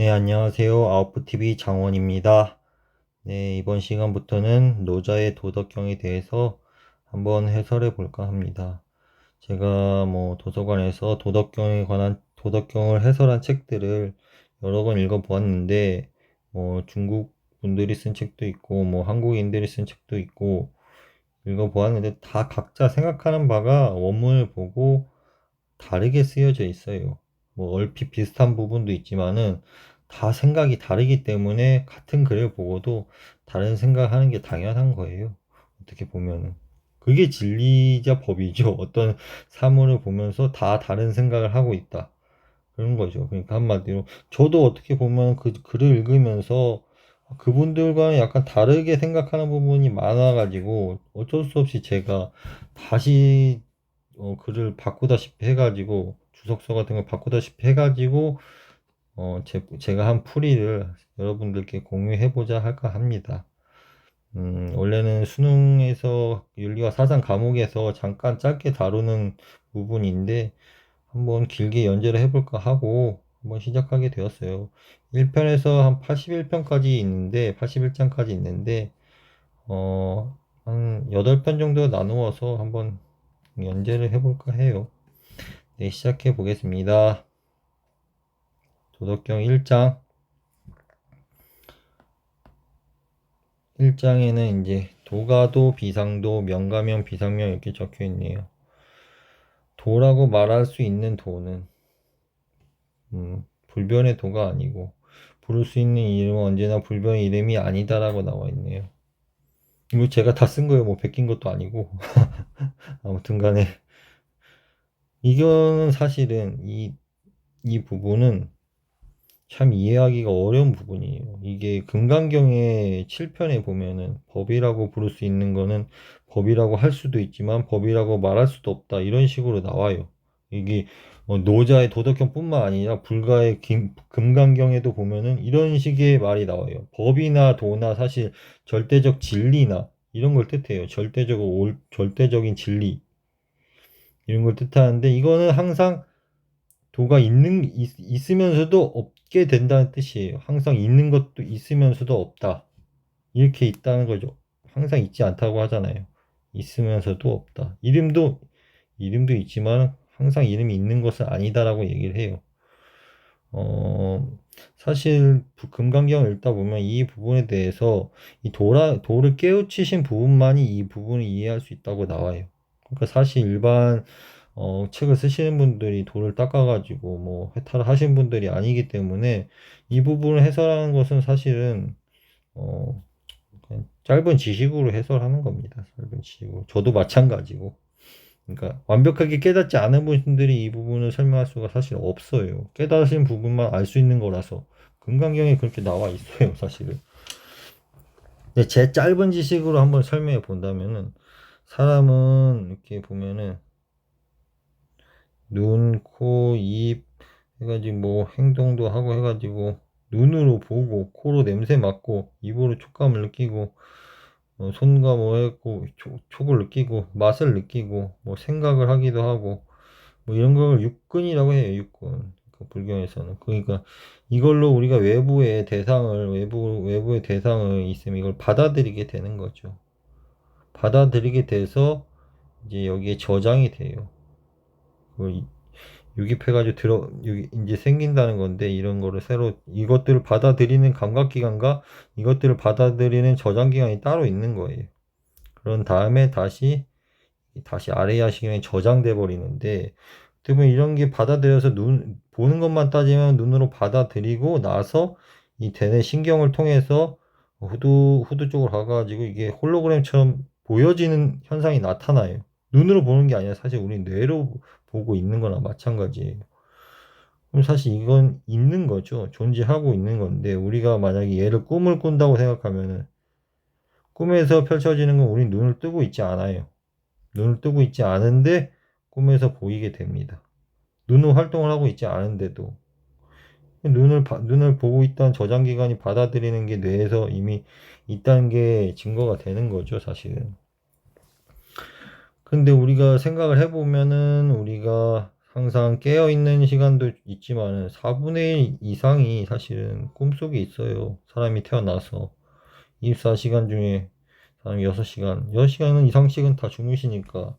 네, 안녕하세요. 아웃풋TV 장원입니다. 네, 이번 시간부터는 노자의 도덕경에 대해서 한번 해설해 볼까 합니다. 제가 도서관에서 도덕경에 관한 도덕경을 해설한 책들을 여러 권 읽어 보았는데, 중국 분들이 쓴 책도 있고, 한국인들이 쓴 책도 있고, 읽어 보았는데, 다 각자 생각하는 바가 원문을 보고 다르게 쓰여져 있어요. 얼핏 비슷한 부분도 있지만은 다 생각이 다르기 때문에 같은 글을 보고도 다른 생각하는 게 당연한 거예요. 어떻게 보면은. 그게 진리자 법이죠. 어떤 사물을 보면서 다 다른 생각을 하고 있다. 그런 거죠. 그러니까 한마디로 저도 어떻게 보면 그 글을 읽으면서 그분들과는 약간 다르게 생각하는 부분이 많아가지고 어쩔 수 없이 제가 다시 글을 바꾸다시피 해가지고 주석서 같은 걸 바꾸다시피 해가지고 제가 한 풀이를 여러분들께 공유해보자 할까 합니다. 원래는 수능에서 윤리와 사상 과목에서 잠깐 짧게 다루는 부분인데 한번 길게 연재를 해볼까 하고 한번 시작하게 되었어요. 1편에서 한 81편까지 있는데 81장까지 있는데 한 8편 정도 나누어서 한번 연재를 해볼까 해요. 네, 시작해 보겠습니다. 도덕경 1장. 1장에는 이제 도가도, 비상도, 명가명, 비상명 이렇게 적혀 있네요. 도라고 말할 수 있는 도는 불변의 도가 아니고 부를 수 있는 이름은 언제나 불변의 이름이 아니다라고 나와 있네요. 이거 제가 다 쓴 거예요. 베낀 것도 아니고. 아무튼 간에 이거는 사실은 이 부분은 참 이해하기가 어려운 부분이에요. 이게 금강경의 7편에 보면은 법이라고 부를 수 있는 거는 법이라고 할 수도 있지만 법이라고 말할 수도 없다. 이런 식으로 나와요. 이게 노자의 도덕경뿐만 아니라 불가의 금강경에도 보면은 이런 식의 말이 나와요. 법이나 도나 사실 절대적 진리나 이런 걸 뜻해요. 절대적인 진리 이런 걸 뜻하는데 이거는 항상 도가 있으면서도 없게 된다는 뜻이에요. 항상 있는 것도 있으면서도 없다. 이렇게 있다는 거죠. 항상 있지 않다고 하잖아요. 있으면서도 없다. 이름도 있지만 항상 이름이 있는 것은 아니다라고 얘기를 해요. 사실 금강경을 읽다 보면 이 부분에 대해서 도를 깨우치신 부분만이 이 부분을 이해할 수 있다고 나와요. 그러니까 사실 일반 책을 쓰시는 분들이 돌을 닦아가지고 해탈을 하신 분들이 아니기 때문에 이 부분을 해설하는 것은 사실은 어, 그냥 짧은 지식으로 해설하는 겁니다. 짧은 지식으로. 저도 마찬가지고. 그러니까 완벽하게 깨닫지 않은 분들이 이 부분을 설명할 수가 사실 없어요. 깨닫으신 부분만 알 수 있는 거라서 금강경에 그렇게 나와 있어요, 사실은. 근데 제 짧은 지식으로 한번 설명해 본다면은 사람은 이렇게 보면은 눈, 코, 입 해가지고 행동도 하고 해가지고 눈으로 보고 코로 냄새 맡고 입으로 촉감을 느끼고 손과 했고 촉을 느끼고 맛을 느끼고 생각을 하기도 하고 이런 걸 육근이라고 해요. 육근. 그 불경에서는 그러니까 이걸로 우리가 외부의 대상을 있으면 이걸 받아들이게 되는 거죠. 받아들이게 돼서 이제 여기에 저장이 돼요. 그걸 유입해가지고 이제 생긴다는 건데, 이런 거를 이것들을 받아들이는 감각기관과 이것들을 받아들이는 저장기관이 따로 있는 거예요. 그런 다음에 다시 아레이아시경에 저장돼 버리는데, 어떻게 보면 이런 게 받아들여서 보는 것만 따지면 눈으로 받아들이고 나서 이 대뇌 신경을 통해서 후두 쪽으로 가가지고 이게 홀로그램처럼 보여지는 현상이 나타나요. 눈으로 보는 게 아니라 사실 우리 뇌로 보고 있는 거나 마찬가지예요. 그럼 사실 이건 있는 거죠. 존재하고 있는 건데, 우리가 만약에 얘를 꿈을 꾼다고 생각하면은, 꿈에서 펼쳐지는 건 우리 눈을 뜨고 있지 않아요. 눈을 뜨고 있지 않은데, 꿈에서 보이게 됩니다. 눈은 활동을 하고 있지 않은데도, 눈을 보고 있다는 저장기관이 받아들이는 게 뇌에서 이미 있다는 게 증거가 되는 거죠, 사실은. 근데 우리가 생각을 해보면은, 우리가 항상 깨어있는 시간도 있지만 4분의 1 이상이 사실은 꿈속에 있어요. 사람이 태어나서 24시간 중에 사람이 6시간 이상씩은 다 주무시니까,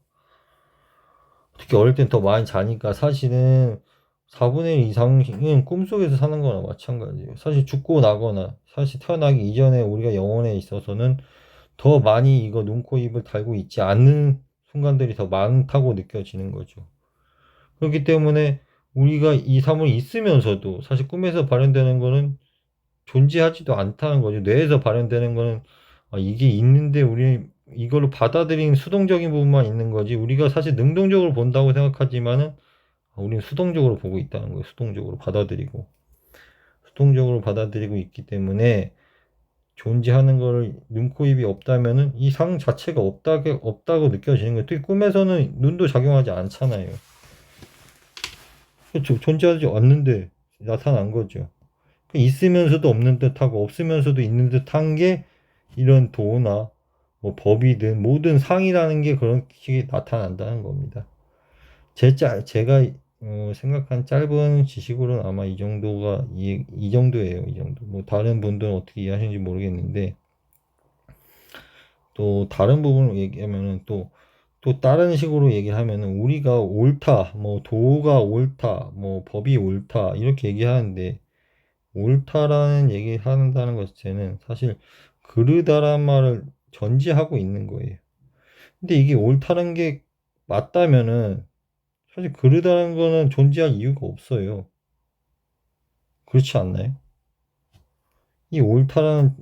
특히 어릴 땐 더 많이 자니까 사실은 4분의 1 이상은 꿈속에서 사는 거나 마찬가지예요. 사실 죽고 나거나 사실 태어나기 이전에 우리가 영혼에 있어서는 더 많이 이거 눈, 코, 입을 달고 있지 않는 순간들이 더 많다고 느껴지는 거죠. 그렇기 때문에 우리가 이 삶을 있으면서도 사실 꿈에서 발현되는 거는 존재하지도 않다는 거죠. 뇌에서 발현되는 거는 이게 있는데 우리 이걸로 받아들이는 수동적인 부분만 있는 거지, 우리가 사실 능동적으로 본다고 생각하지만은 우리는 수동적으로 보고 있다는 거예요. 수동적으로 받아들이고 있기 때문에 존재하는 거를 눈, 코, 입이 없다면은 이 상 자체가 없다고 느껴지는 거예요. 특히 꿈에서는 눈도 작용하지 않잖아요. 그렇죠. 존재하지 않는데 나타난 거죠. 있으면서도 없는 듯하고 없으면서도 있는 듯한 게 이런 도나 뭐 법이든 모든 상이라는 게 그렇게 나타난다는 겁니다. 제가 생각한 짧은 지식으로는 아마 이 정도가 이 정도예요. 이 정도. 뭐 다른 분들은 어떻게 이해하시는지 모르겠는데, 또 다른 부분을 얘기하면은 또 다른 식으로 얘기를 하면은 우리가 옳다, 뭐 도가 옳다, 뭐 법이 옳다 이렇게 얘기하는데, 옳다라는 얘기 한다는 것 자체는 사실 그르다란 말을 전제하고 있는 거예요. 근데 이게 옳다는 게 맞다면은 사실 그르다는 거는 존재할 이유가 없어요. 그렇지 않나요? 이 옳다라는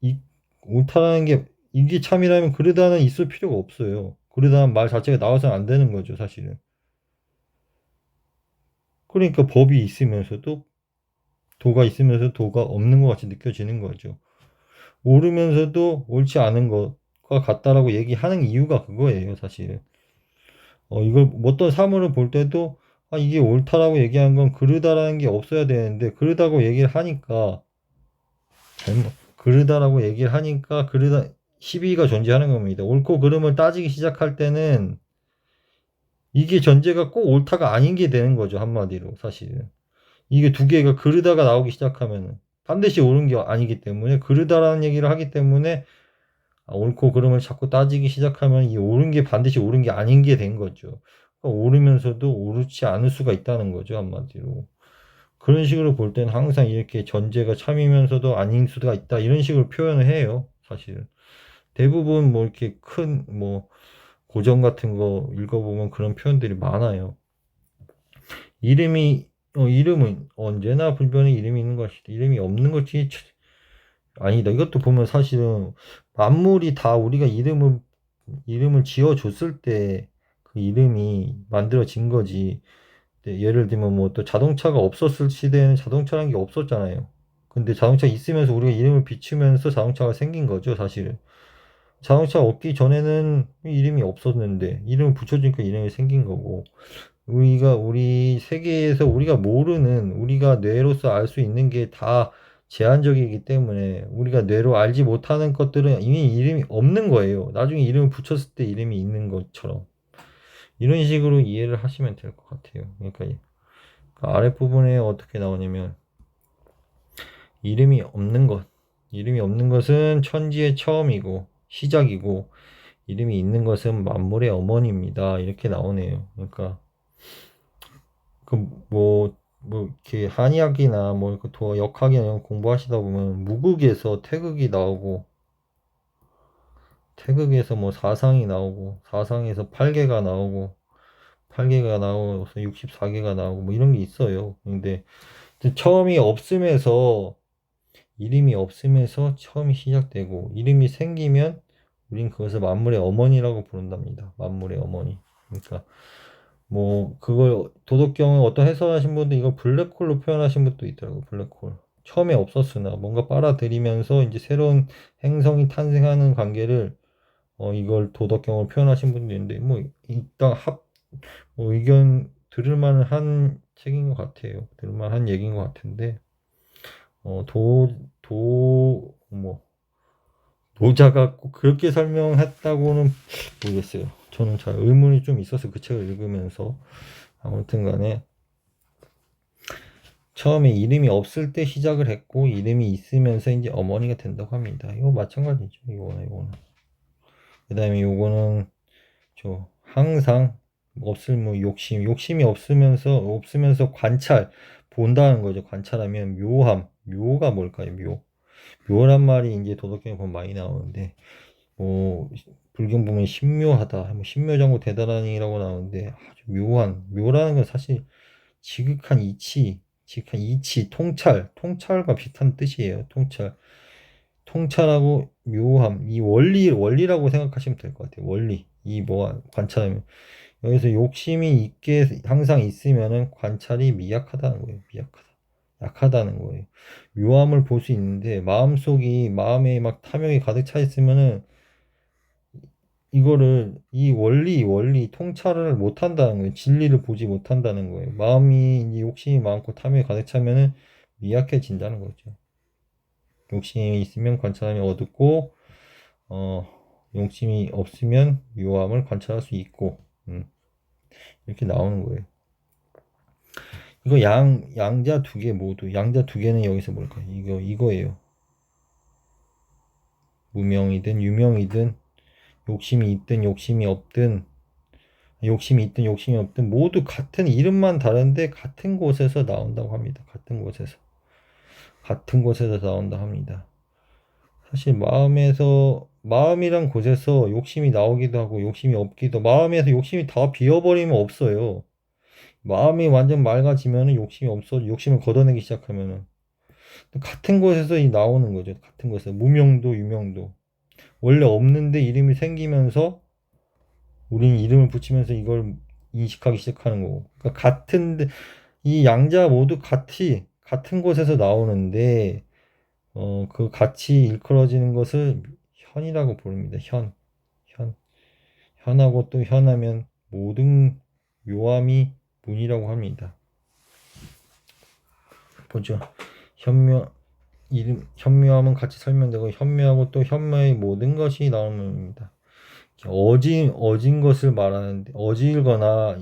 이 옳다라는 게 이게 참이라면 그르다는 있을 필요가 없어요. 그르다는 말 자체가 나와서는 안 되는 거죠, 사실은. 그러니까 법이 있으면서도 도가 있으면서 도가 없는 것 같이 느껴지는 거죠. 옳으면서도 옳지 않은 것과 같다라고 얘기하는 이유가 그거예요, 사실은. 이걸 어떤 사물을 볼 때도 이게 옳다라고 얘기한 건 그르다라는 게 없어야 되는데, 그르다고 얘기를 하니까 그르다라고 얘기를 하니까 그르다 시비가 존재하는 겁니다. 옳고 그름을 따지기 시작할 때는 이게 전제가 꼭 옳다가 아닌 게 되는 거죠, 한마디로 사실은. 이게 두 개가 그르다가 나오기 시작하면 반드시 옳은 게 아니기 때문에, 그르다라는 얘기를 하기 때문에 옳고 그름을 자꾸 따지기 시작하면 이 옳은 게 반드시 옳은 게 아닌 게 된 거죠. 그러니까 옳으면서도 옳지 않을 수가 있다는 거죠, 한마디로. 그런 식으로 볼 때는 항상 이렇게 전제가 참이면서도 아닌 수가 있다, 이런 식으로 표현을 해요, 사실은. 대부분 뭐 이렇게 큰 뭐 고전 같은 거 읽어보면 그런 표현들이 많아요. 이름은 언제나 불변의 이름이 있는 것이다. 이름이 없는 것이 아니다. 이것도 보면 사실은 만물이 다 우리가 이름을 지어줬을 때 그 이름이 만들어진 거지. 네, 예를 들면 뭐 또 자동차가 없었을 시대에는 자동차라는 게 없었잖아요. 근데 자동차 있으면서 우리가 이름을 비추면서 자동차가 생긴 거죠, 사실은. 자동차 없기 전에는 이름이 없었는데 이름을 붙여주니까 이름이 생긴 거고, 우리 세계에서 우리가 모르는, 우리가 뇌로서 알 수 있는 게 다 제한적이기 때문에 우리가 뇌로 알지 못하는 것들은 이미 이름이 없는 거예요. 나중에 이름을 붙였을 때 이름이 있는 것처럼. 이런 식으로 이해를 하시면 될 것 같아요. 그러니까 그 아랫부분에 어떻게 나오냐면, 이름이 없는 것. 이름이 없는 것은 천지의 처음이고 시작이고, 이름이 있는 것은 만물의 어머니입니다. 이렇게 나오네요. 그러니까 이렇게 한의학이나 뭐 역학이나 이런 거 공부하시다 보면 무극에서 태극이 나오고, 태극에서 뭐 사상이 나오고, 사상에서 팔계가 나오고, 팔계가 나오고서 64개가 나오고 뭐 이런 게 있어요. 근데 처음이 없음에서 이름이 없음에서 처음이 시작되고, 이름이 생기면 우린 그것을 만물의 어머니라고 부른답니다. 만물의 어머니. 그러니까 뭐 그걸 도덕경을 어떤 해설하신 분도 이걸 블랙홀로 표현하신 분도 있더라고요. 블랙홀. 처음에 없었으나 뭔가 빨아들이면서 이제 새로운 행성이 탄생하는 관계를 이걸 도덕경으로 표현하신 분도 있는데, 뭐 일단 뭐 의견 들을 만한 한 책인 것 같아요. 들을 만한 얘기인 것 같은데, 뭐 노자가 꼭 그렇게 설명했다고는 모르겠어요. 저는 잘 의문이 좀 있어서 그 책을 읽으면서. 아무튼 간에 처음에 이름이 없을 때 시작을 했고 이름이 있으면서 이제 어머니가 된다고 합니다. 이거 마찬가지죠. 이거는. 그 다음에 요거는 저 항상 뭐 욕심이 없으면서 관찰 본다는 거죠. 관찰하면 묘가 뭘까요? 묘란 말이 이제 도덕경에 보면 많이 나오는데 뭐 불경 보면 신묘하다, 뭐 신묘장구 대단하니라고 나오는데 아주 묘라는 건 사실 지극한 이치, 통찰과 비슷한 뜻이에요. 통찰하고 묘함, 이 원리라고 생각하시면 될 것 같아요. 원리, 이 뭐 관찰하면 여기서 욕심이 있게 항상 있으면은 관찰이 미약하다는 거예요. 약하다는 거예요. 묘함을 볼 수 있는데 마음에 막 탐욕이 가득 차 있으면은 이거를 이 원리 통찰을 못 한다는 거예요. 진리를 보지 못한다는 거예요. 마음이 이제 욕심이 많고 탐욕이 가득 차면은 미약해진다는 거죠. 욕심이 있으면 관찰함이 어둡고 어 욕심이 없으면 묘함을 관찰할 수 있고 이렇게 나오는 거예요. 이거 양자 두 개 모두 양자 두 개는 여기서 뭘까요? 이거예요. 무명이든 유명이든 욕심이 있든 욕심이 없든 모두 같은 이름만 다른데 같은 곳에서 나온다고 합니다. 같은 곳에서 나온다 합니다. 사실 마음이란 곳에서 욕심이 나오기도 하고 욕심이 없기도 마음에서 욕심이 다 비어버리면 없어요. 마음이 완전 맑아지면은 욕심을 걷어내기 시작하면은 같은 곳에서 나오는 거죠. 같은 곳에서 무명도 유명도 원래 없는데 이름이 생기면서 우리는 이름을 붙이면서 이걸 인식하기 시작하는 거고. 그러니까 이 양자 모두 같은 곳에서 나오는데 그 같이 일컬어지는 것을 현이라고 부릅니다. 현. 현하고 또 현하면 모든 묘함이 문이라고 합니다. 보죠. 현묘함은 같이 설명되고 현묘하고 또 현묘의 모든 것이 나옵니다. 어진 것을 말하는데 어질거나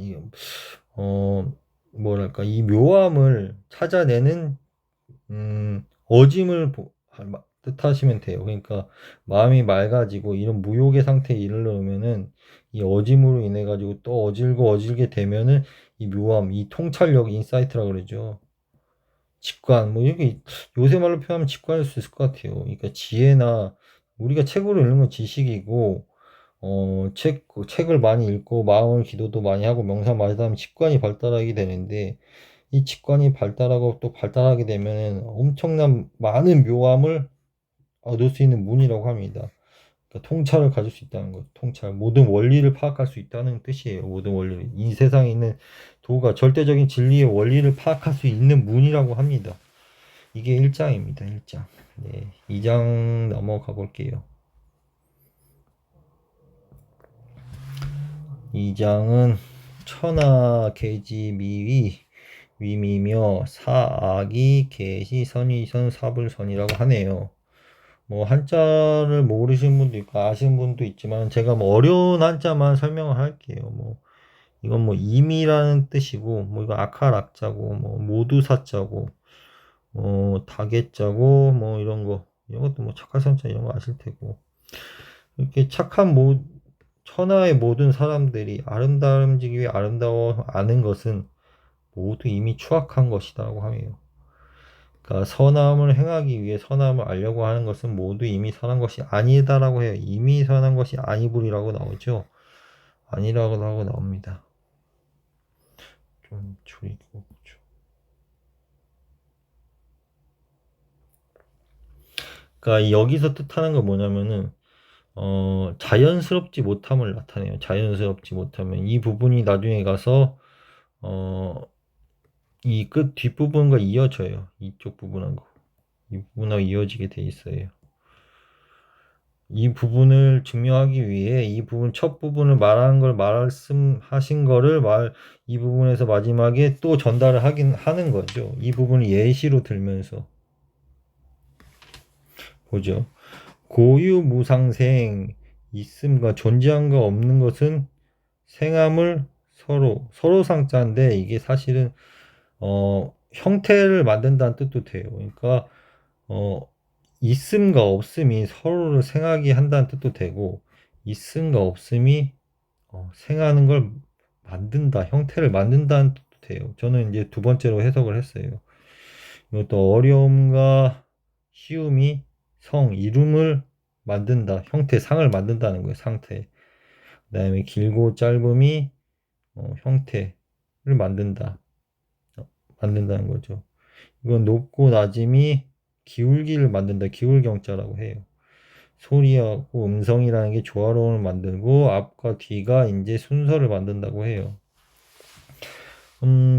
어 뭐랄까 이 묘함을 찾아내는 어짐을 뜻하시면 돼요. 그러니까 마음이 맑아지고 이런 무욕의 상태에 이르려면은 이 어짐으로 인해 가지고 또 어질게 되면은 이 묘함, 이 통찰력, 인사이트라고 그러죠. 직관, 뭐 여기 요새 말로 표현하면 직관일 수 있을 것 같아요. 그러니까 지혜나 우리가 책으로 읽는 건 지식이고 책을 많이 읽고 마음을 기도도 많이 하고 명상 많이 하면 직관이 발달하게 되는데 이 직관이 발달하고 또 발달하게 되면 엄청난 많은 묘함을 얻을 수 있는 문이라고 합니다. 그러니까 통찰을 가질 수 있다는 것, 모든 원리를 파악할 수 있다는 뜻이에요. 모든 원리를. 이 세상에 있는 절대적인 진리의 원리를 파악할 수 있는 문이라고 합니다. 이게 1장입니다. 1장. 네, 2장 넘어가 볼게요. 2장은 천하 계지 미위 위미며 사악이 계시 선위선 사불선이라고 하네요. 뭐 한자를 모르시는 분도 있고 아시는 분도 있지만 제가 뭐 어려운 한자만 설명을 할게요. 뭐 이건 뭐 임이라는 뜻이고 뭐 이거 아칼악자고 뭐 모두사자고 뭐 다개자고 뭐 이런 것도 뭐 착할선자 이런 거 아실 테고 이렇게 천하의 모든 사람들이 아름다움지기 위해 아름다워 아는 것은 모두 이미 추악한 것이라고 하네요. 그러니까 선함을 행하기 위해 선함을 알려고 하는 것은 모두 이미 선한 것이 아니다라고 해요. 이미 선한 것이 아니불이라고 나오죠. 아니라고 하고 나옵니다. 좀 줄이고 보죠. 그러니까 여기서 뜻하는 건 뭐냐면은 자연스럽지 못함을 나타내요. 자연스럽지 못하면 이 부분이 나중에 가서 이 끝 뒷부분과 이어져요. 이쪽 부분하고 이 부분하고 이어지게 돼 있어요. 이 부분을 증명하기 위해 이 부분 첫 부분을 말하는 걸 말씀하신 거를 이 부분에서 마지막에 또 전달을 하는 거죠. 이 부분을 예시로 들면서 보죠. 고유무상생 있음과 존재함과 없는 것은 생함을 서로 상자인데 이게 사실은 형태를 만든다는 뜻도 돼요. 그러니까 어, 있음과 없음이 서로를 생하게 한다는 뜻도 되고, 있음과 없음이 생하는 걸 만든다, 형태를 만든다는 뜻도 돼요. 저는 이제 두 번째로 해석을 했어요. 이것도 어려움과 쉬움이 이름을 만든다, 형태, 상을 만든다는 거예요, 상태. 그다음에 길고 짧음이 형태를 만든다, 만든다는 거죠. 이건 높고 낮음이 기울기를 만든다, 기울경자라고 해요. 소리하고 음성이라는 게 조화로움을 만들고 앞과 뒤가 이제 순서를 만든다고 해요.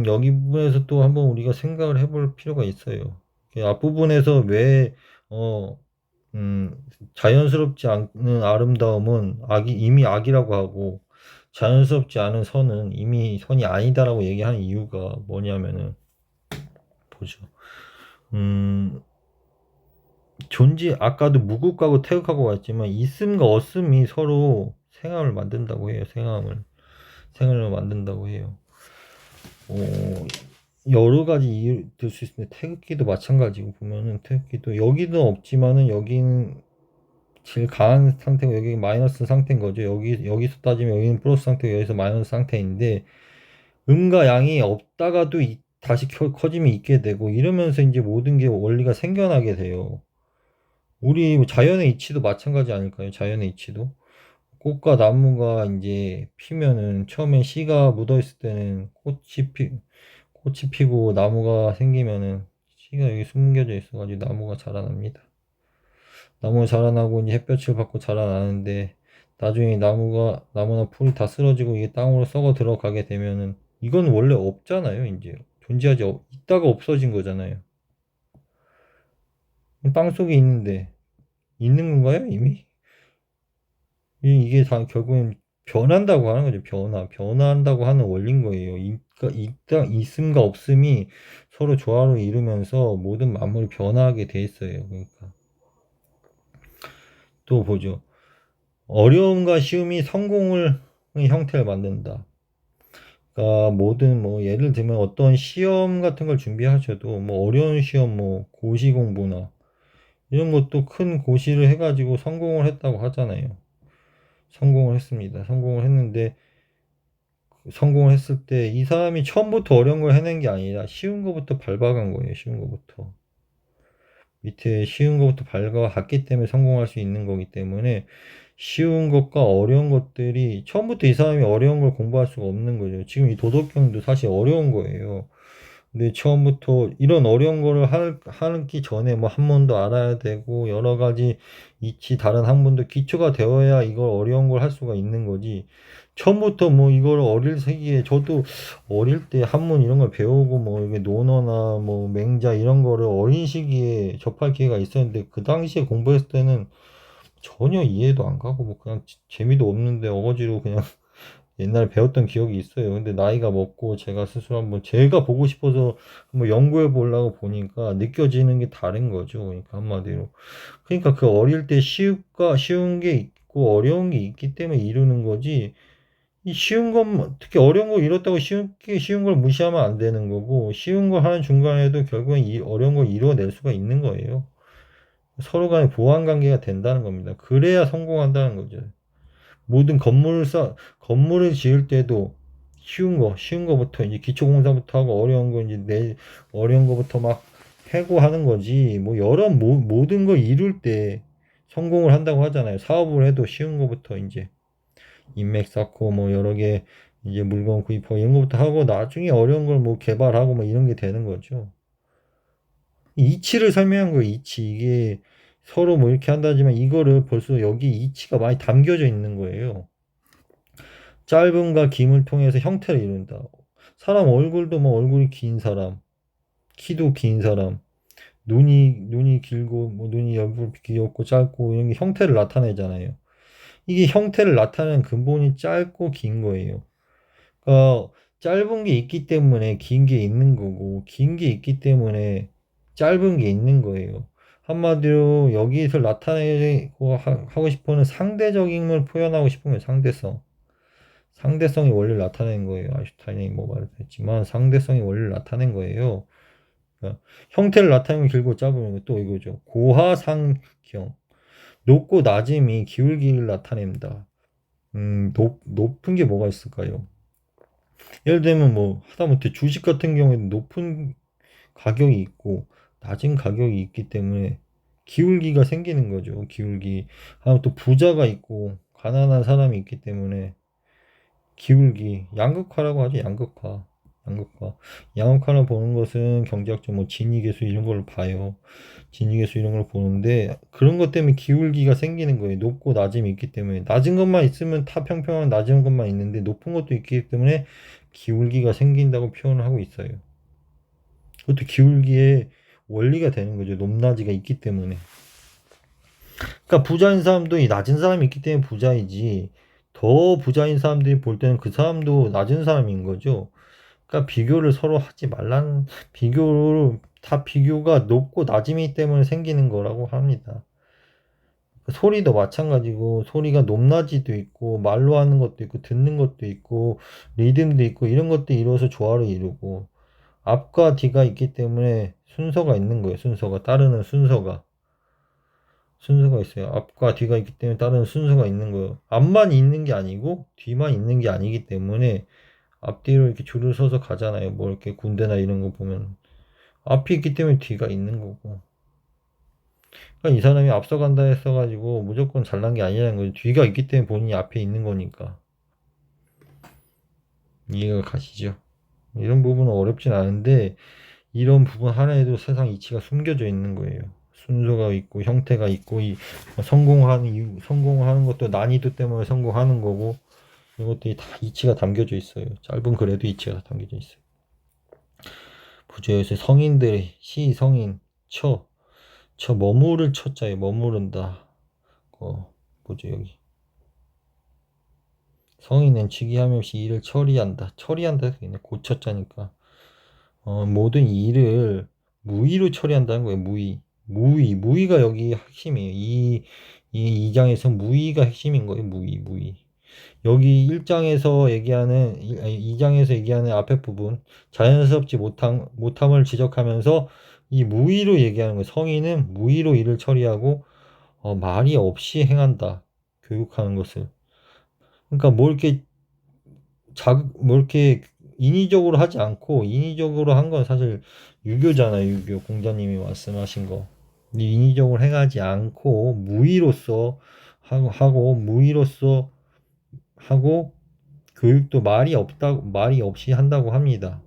여기 부분에서 또 한번 우리가 생각을 해볼 필요가 있어요. 앞부분에서 왜 자연스럽지 않은 아름다움은 이미 악이라고 하고, 자연스럽지 않은 선은 이미 선이 아니다라고 얘기하는 이유가 뭐냐면은, 보죠. 아까도 무국하고 태극하고 왔지만, 있음과 없음이 서로 생함을 만든다고 해요. 생함을 만든다고 해요. 여러 가지 이유 들 수 있는데, 태극기도 마찬가지고, 보면은 태극기도 여기도 없지만은 여기는 제일 강한 상태고 여기 마이너스 상태인 거죠. 여기서 따지면 여기는 플러스 상태고 여기서 마이너스 상태인데, 음과 양이 없다가도 다시 커짐이 있게 되고, 이러면서 이제 모든 게 원리가 생겨나게 돼요. 우리 자연의 이치도 마찬가지 아닐까요? 자연의 이치도. 꽃과 나무가 이제 피면은 처음에 씨가 묻어 있을 때는 꽃이 피고 나무가 생기면은 씨가 여기 숨겨져 있어가지고 나무가 자라납니다. 나무가 자라나고 이제 햇볕을 받고 자라나는데, 나중에 나무나 풀이 다 쓰러지고 이게 땅으로 썩어 들어가게 되면은 이건 원래 없잖아요. 이제 있다가 없어진 거잖아요. 땅 속에 있는데 있는 건가요? 이미? 이게 다 결국엔 변한다고 하는 거죠. 변화한다고 하는 원리인 거예요. 있음과 없음이 서로 조화를 이루면서 모든 만물이 변화하게 돼 있어요. 그러니까 또 보죠. 어려움과 쉬움이 성공을 형태를 만든다. 그러니까 예를 들면 어떤 시험 같은 걸 준비하셔도 어려운 시험 고시 공부나 이런 것도 큰 고시를 해가지고 성공을 했다고 하잖아요. 성공을 했습니다. 성공을 했는데, 성공을 했을 때 이 사람이 처음부터 어려운 걸 해낸 게 아니라 쉬운 거부터 밟아간 거예요. 쉬운 거부터. 밑에 쉬운 거부터 밟아갔기 때문에 성공할 수 있는 거기 때문에, 쉬운 것과 어려운 것들이 처음부터 이 사람이 어려운 걸 공부할 수가 없는 거죠. 지금 이 도덕경도 사실 어려운 거예요. 근데 처음부터 이런 어려운 거를 하기 전에 한문도 알아야 되고 여러 가지 다른 학문도 기초가 되어야 이걸 어려운 걸 할 수가 있는 거지. 처음부터 이걸 어릴 시기에, 저도 어릴 때 한문 이런 걸 배우고 이게 논어나 맹자 이런 거를 어린 시기에 접할 기회가 있었는데, 그 당시에 공부했을 때는 전혀 이해도 안 가고 그냥 재미도 없는데 어거지로 그냥 옛날에 배웠던 기억이 있어요. 근데 나이가 먹고 제가 스스로 제가 보고 싶어서 한번 연구해 보려고 보니까 느껴지는 게 다른 거죠. 그러니까 한마디로. 그러니까 그 어릴 때 쉬운 게 있고 어려운 게 있기 때문에 이루는 거지. 이 쉬운 것, 특히 어려운 거 이뤘다고 쉬운 걸 무시하면 안 되는 거고, 쉬운 거 하는 중간에도 결국엔 이 어려운 걸 이루어낼 수가 있는 거예요. 서로 간에 보완 관계가 된다는 겁니다. 그래야 성공한다는 거죠. 모든 건물을 지을 때도 쉬운 거부터 이제 기초공사부터 하고 어려운 거부터 막 해고하는 거지. 모든 걸 이룰 때 성공을 한다고 하잖아요. 사업을 해도 쉬운 거부터 이제 인맥 쌓고 여러 개 이제 물건 구입하고 이런 거부터 하고 나중에 어려운 걸 개발하고 이런 게 되는 거죠. 이치를 설명한 거예요. 이게 서로 이렇게 한다지만 이거를 벌써 여기 이치가 많이 담겨져 있는 거예요. 짧음과 김을 통해서 형태를 이룬다. 사람 얼굴도 얼굴이 긴 사람, 키도 긴 사람, 눈이 길고 눈이 옆으로 귀엽고 짧고 이런 게 형태를 나타내잖아요. 이게 형태를 나타내는 근본이 짧고 긴 거예요. 그러니까 짧은 게 있기 때문에 긴 게 있는 거고, 긴 게 있기 때문에 짧은 게 있는 거예요. 한마디로 여기서 나타내고 하고 싶어하는 상대적인 걸 표현하고 싶은 거예요. 상대성. 상대성이 원리를 나타낸 거예요. 아인슈타인이 뭐 말했지만 상대성이 원리를 나타낸 거예요. 그러니까 형태를 나타내면 길고 짧으면 또 이거죠. 고하상경. 높고 낮음이 기울기를 나타냅니다. 높은 게 뭐가 있을까요? 예를 들면 뭐 하다못해 주식 같은 경우에는 높은 가격이 있고 낮은 가격이 있기 때문에 기울기가 생기는 거죠. 기울기. 하면 또 부자가 있고 가난한 사람이 있기 때문에 기울기. 양극화라고 하죠. 양극화. 양극화. 양극화를 보는 것은 경제학적 뭐 진위계수 이런 걸 봐요. 진위계수 이런 걸 보는데 그런 것 때문에 기울기가 생기는 거예요. 높고 낮음이 있기 때문에 낮은 것만 있으면 타 평평한 낮은 것만 있는데 높은 것도 있기 때문에 기울기가 생긴다고 표현을 하고 있어요. 그것도 기울기의 원리가 되는 거죠. 높낮이가 있기 때문에. 그러니까 부자인 사람도 이 낮은 사람이 있기 때문에 부자이지 더 부자인 사람들이 볼 때는 그 사람도 낮은 사람인 거죠. 그러니까 비교를 서로 하지 말라는 비교를 다 비교가 높고 낮음이 때문에 생기는 거라고 합니다. 소리도 마찬가지고 소리가 높낮이도 있고 말로 하는 것도 있고 듣는 것도 있고 리듬도 있고 이런 것도 이루어서 조화를 이루고 앞과 뒤가 있기 때문에 순서가 있는 거예요. 순서가 따르는 순서가 있어요. 앞과 뒤가 있기 때문에 따르는 순서가 있는 거예요. 앞만 있는 게 아니고 뒤만 있는 게 아니기 때문에 앞뒤로 이렇게 줄을 서서 가잖아요. 뭐 이렇게 군대나 이런 거 보면 앞이 있기 때문에 뒤가 있는 거고. 그러니까 이 사람이 앞서간다 했어가지고 무조건 잘난 게 아니라는 거죠. 뒤가 있기 때문에 본인이 앞에 있는 거니까. 이해가 가시죠? 이런 부분은 어렵진 않은데 이런 부분 하나에도 세상 이치가 숨겨져 있는 거예요. 순서가 있고 형태가 있고 성공하는 것도 난이도 때문에 성공하는 거고 이것들이 다 이치가 담겨져 있어요. 짧은 글에도 이치가 다 담겨져 있어요. 부제에서 성인들의 성인 저 머무를 처자에 머무른다. 뭐죠 여기 성인은 즉위하면서 일을 처리한다 그냥 고쳐자니까 모든 일을 무의로 처리한다는 거예요. 무의가 여기 핵심이에요. 이 2장에서 무의가 핵심인 거예요. 무의. 여기 1장에서 얘기하는, 2장에서 얘기하는 앞에 부분, 자연스럽지 못함을 지적하면서 이 무의로 얘기하는 거예요. 성인은 무의로 일을 처리하고, 말이 없이 행한다. 교육하는 것을. 그러니까 뭐 이렇게 인위적으로 하지 않고 인위적으로 한 건 사실 유교잖아요. 유교 공자님이 말씀하신 거. 인위적으로 행하지 않고 무의로서 하고 무의로서 하고 교육도 말이 없이 한다고 합니다.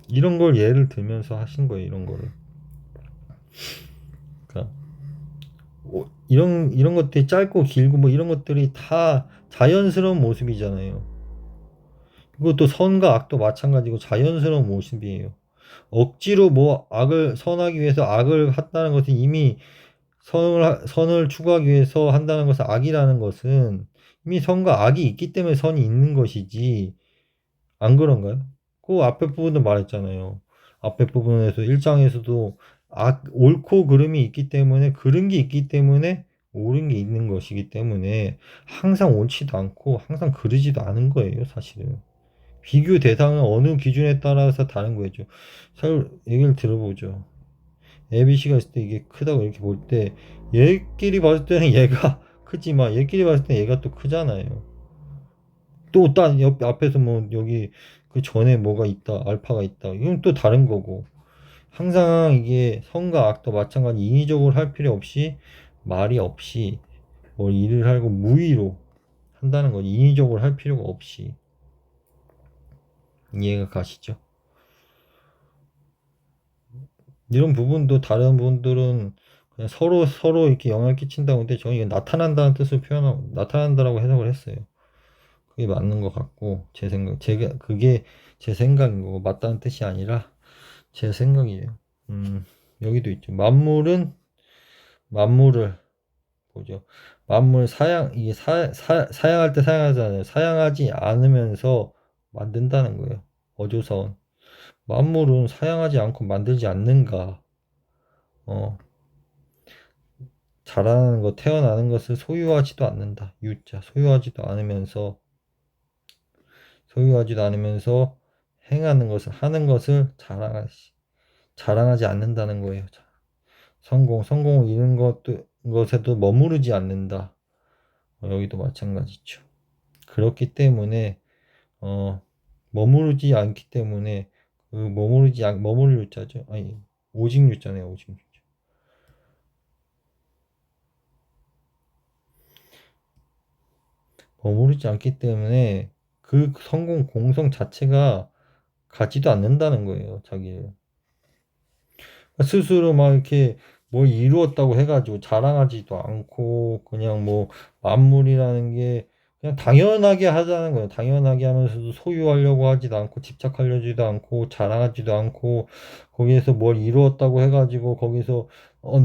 이런 걸 예를 들면서 하신 거예요. 이런 거를. 그러니까 이런 것들이 짧고 길고 뭐 이런 것들이 다 자연스러운 모습이잖아요. 그것도 선과 악도 마찬가지고 자연스러운 모습이에요. 억지로 뭐 선하기 위해서 악을 한다는 것은 이미 선을 추구하기 위해서 한다는 것은 악이라는 것은 이미 선과 악이 있기 때문에 선이 있는 것이지 안 그런가요? 그 앞에 부분도 말했잖아요. 앞에 부분에서 1장에서도 옳고 그름이 있기 때문에 그른 게 있기 때문에 옳은 게 있는 것이기 때문에 항상 옳지도 않고 항상 그르지도 않은 거예요, 사실은. 비교 대상은 어느 기준에 따라서 다른 거죠. 얘기를 들어보죠. ABC가 있을 때 이게 크다고 이렇게 볼 때 얘끼리 봤을 때는 얘가 크지만 얘끼리 봤을 때 얘가 또 크잖아요. 또 딴 옆 앞에서 뭐 여기 그 전에 뭐가 있다 알파가 있다 이건 또 다른 거고 항상 이게 선과 악도 마찬가지 인위적으로 할 필요 없이 말이 없이 뭘 일을 하고 무의로 한다는 거지 인위적으로 할 필요가 없이 이해가 가시죠? 이런 부분도 다른 분들은 그냥 서로 이렇게 영향을 끼친다고 하는데 저는 이게 나타난다는 뜻을 나타난다라고 해석을 했어요. 그게 맞는 것 같고 그게 제 생각인 거고 맞다는 뜻이 아니라 제 생각이에요. 여기도 있죠. 만물을 보죠. 만물 이게 사양할 때 사양하잖아요. 사양하지 않으면서 만든다는 거예요. 어조사원. 만물은 사양하지 않고 만들지 않는가. 어, 자라는 것, 태어나는 것을 소유하지도 않는다. 유자, 소유하지도 않으면서 소유하지도 않으면서 하는 것을 자랑하지 않는다는 거예요. 성공을 이룬 것에도 머무르지 않는다. 여기도 마찬가지죠. 그렇기 때문에, 머무르지 않기 때문에, 머무를 유자죠. 아니, 오직 유자네요, 오직 유자. 머무르지 않기 때문에 그 성공 공성 자체가 가지도 않는다는 거예요, 자기를. 스스로 막 이렇게 뭘 이루었다고 해가지고 자랑하지도 않고 그냥 뭐 만물이라는 게 그냥 당연하게 하자는 거예요. 당연하게 하면서도 소유하려고 하지도 않고 집착하려지도 않고 자랑하지도 않고 거기에서 뭘 이루었다고 해가지고 거기서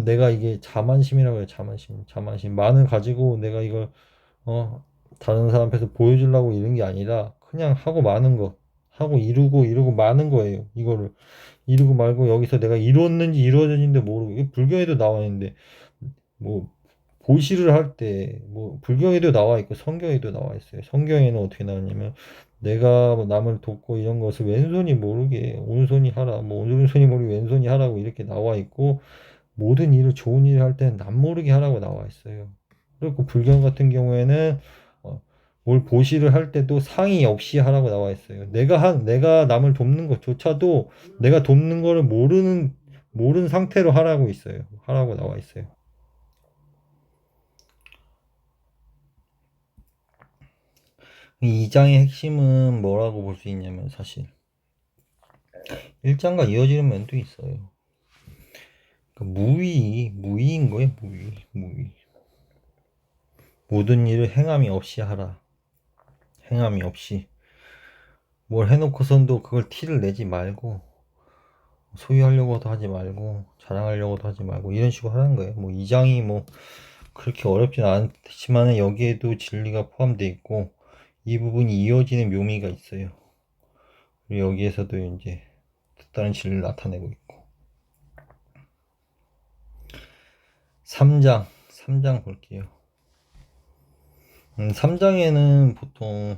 내가 이게 자만심이라고 해요. 자만심. 많은 가지고 내가 이걸 어 다른 사람 앞에서 보여주려고 이런 게 아니라 그냥 하고 마는 거 하고 이루고 마는 거예요. 이거를 이루고 말고 여기서 내가 이루었는지 이루어졌는지 모르고 이게 불교에도 나와 있는데 뭐 보시를 할 때 뭐 불교에도 나와 있고 성경에도 나와 있어요. 성경에는 어떻게 나왔냐면 내가 뭐 남을 돕고 이런 것을 왼손이 모르게 오른손이 하라 뭐 오른손이 모르게 왼손이 하라고 이렇게 나와 있고 모든 일을 좋은 일을 할 때는 남 모르게 하라고 나와 있어요. 그리고 불경 같은 경우에는 어, 뭘 보시를 할 때도 상의 없이 하라고 나와 있어요. 내가 남을 돕는 것조차도 내가 돕는 거를 모르는 상태로 하라고 나와 있어요. 이 장의 핵심은 뭐라고 볼 수 있냐면 사실 1장과 이어지는 면도 있어요. 무위인 거예요, 무위. 모든 일을 행함이 없이 하라. 행함이 없이. 뭘 해놓고선도 그걸 티를 내지 말고, 소유하려고도 하지 말고, 자랑하려고도 하지 말고, 이런 식으로 하는 거예요. 뭐, 이 장이 뭐, 그렇게 어렵진 않지만, 여기에도 진리가 포함되어 있고, 이 부분이 이어지는 묘미가 있어요. 그리고 여기에서도 이제, 다른 진리를 나타내고 있고. 3장 볼게요. 3장에는 보통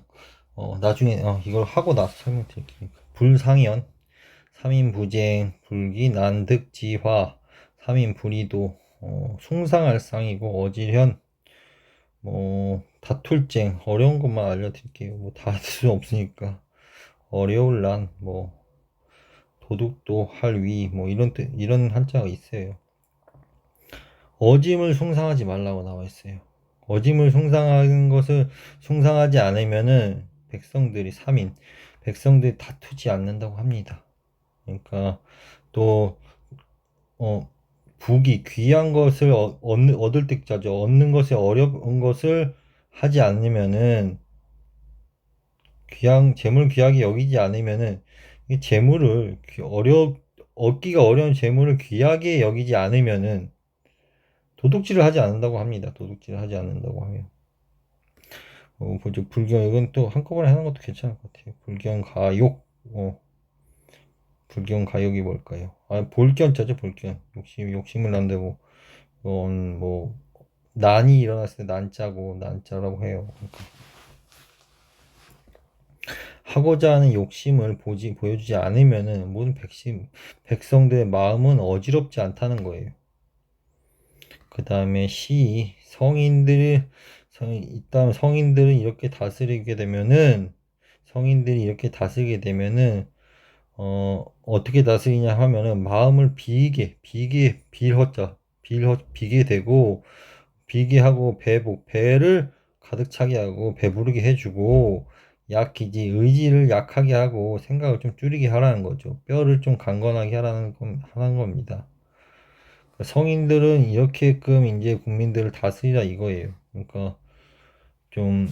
나중에 이걸 하고 나서 설명드릴게요. 불상현, 3인부쟁, 불기, 난득지화, 3인불이도, 숭상할상이고 어질현, 뭐 다툴쟁, 어려운 것만 알려드릴게요. 뭐 다 할 수 없으니까 어려울 난, 뭐 도둑도 할위, 뭐 이런 한자가 있어요. 어짐을 숭상하지 말라고 나와 있어요. 어짐을 숭상하는 것을 숭상하지 않으면은 백성들이 다투지 않는다고 합니다. 그러니까 또 부귀 귀한 것을 얻을 때자죠. 얻는 것이 어려운 것을 하지 않으면은 재물 귀하게 여기지 않으면은 이 재물을 얻기가 어려운 재물을 귀하게 여기지 않으면은 도둑질을 하지 않는다고 합니다. 도둑질을 하지 않는다고 하면. 불경, 이건 또 한꺼번에 하는 것도 괜찮을 것 같아요. 불경 가욕이 뭘까요? 볼견자죠, 볼견. 욕심을 남대고, 이건 뭐, 난이 일어났을 때 난자라고 해요. 그러니까 하고자 하는 욕심을 보여주지 않으면은 모든 백성들의 마음은 어지럽지 않다는 거예요. 그 다음에 성인들은 이렇게 다스리게 되면은, 어떻게 다스리냐 하면은, 마음을 비게 되고, 비게 하고, 배를 가득 차게 하고, 배부르게 해주고, 의지를 약하게 하고, 생각을 좀 줄이게 하라는 거죠. 뼈를 좀 강건하게 하라는 겁니다. 성인들은 이렇게끔 이제 국민들을 다스리라 이거예요. 그러니까 좀